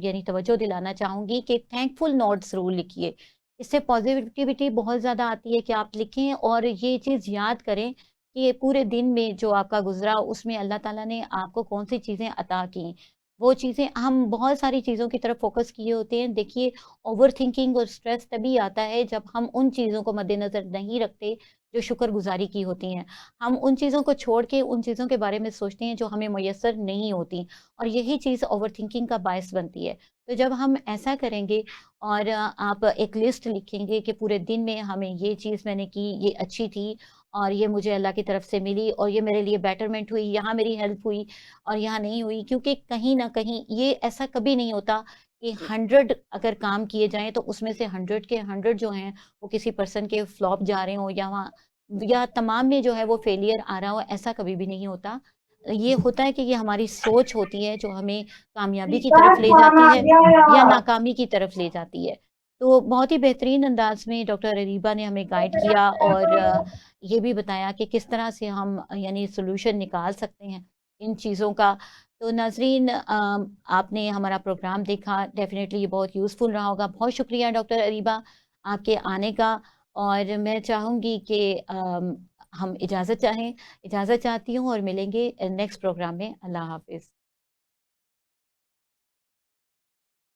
یعنی توجہ دلانا چاہوں گی کہ تھینک فل نوٹس ضرور لکھیے. اس سے پازیٹیوٹی بہت زیادہ آتی ہے کہ آپ لکھیں اور یہ چیز یاد کریں کہ پورے دن میں جو آپ کا گزرا اس میں اللہ تعالیٰ نے آپ کو کون سی چیزیں عطا کی. وہ چیزیں ہم بہت ساری چیزوں کی طرف فوکس کیے ہوتے ہیں. دیکھیے اوور تھنکنگ اور اسٹریس تبھی آتا ہے جب ہم ان چیزوں کو مد نظر نہیں رکھتے جو شکر گزاری کی ہوتی ہیں. ہم ان چیزوں کو چھوڑ کے ان چیزوں کے بارے میں سوچتے ہیں جو ہمیں میسر نہیں ہوتی, اور یہی چیز اوور تھنکنگ کا باعث بنتی ہے. تو جب ہم ایسا کریں گے اور آپ ایک لسٹ لکھیں گے کہ پورے دن میں ہمیں یہ چیز میں نے کی, یہ اچھی تھی اور یہ مجھے اللہ کی طرف سے ملی اور یہ میرے لیے بیٹرمنٹ ہوئی, یہاں میری ہیلپ ہوئی اور یہاں نہیں ہوئی. کیونکہ کہیں نہ کہیں یہ ایسا کبھی نہیں ہوتا کہ 100 اگر کام کیے جائیں تو اس میں سے 100 کے 100 جو ہیں وہ کسی پرسن کے فلاپ جا رہے ہوں یا تمام میں جو ہے وہ فیلئر آ رہا ہو. ایسا کبھی بھی نہیں ہوتا. یہ ہوتا ہے کہ یہ ہماری سوچ ہوتی ہے جو ہمیں کامیابی کی طرف لے جاتی ہے یا ناکامی کی طرف لے جاتی ہے. تو بہت ہی بہترین انداز میں ڈاکٹر اریبہ نے ہمیں گائیڈ کیا اور یہ بھی بتایا کہ کس طرح سے ہم یعنی سولوشن نکال سکتے ہیں ان چیزوں کا. تو ناظرین, آپ نے ہمارا پروگرام دیکھا, ڈیفینیٹلی یہ بہت یوزفل رہا ہوگا. بہت شکریہ ڈاکٹر اریبہ آپ کے آنے کا, اور میں چاہوں گی کہ ہم اجازت چاہتی ہوں اور ملیں گے نیکسٹ پروگرام میں. اللہ حافظ.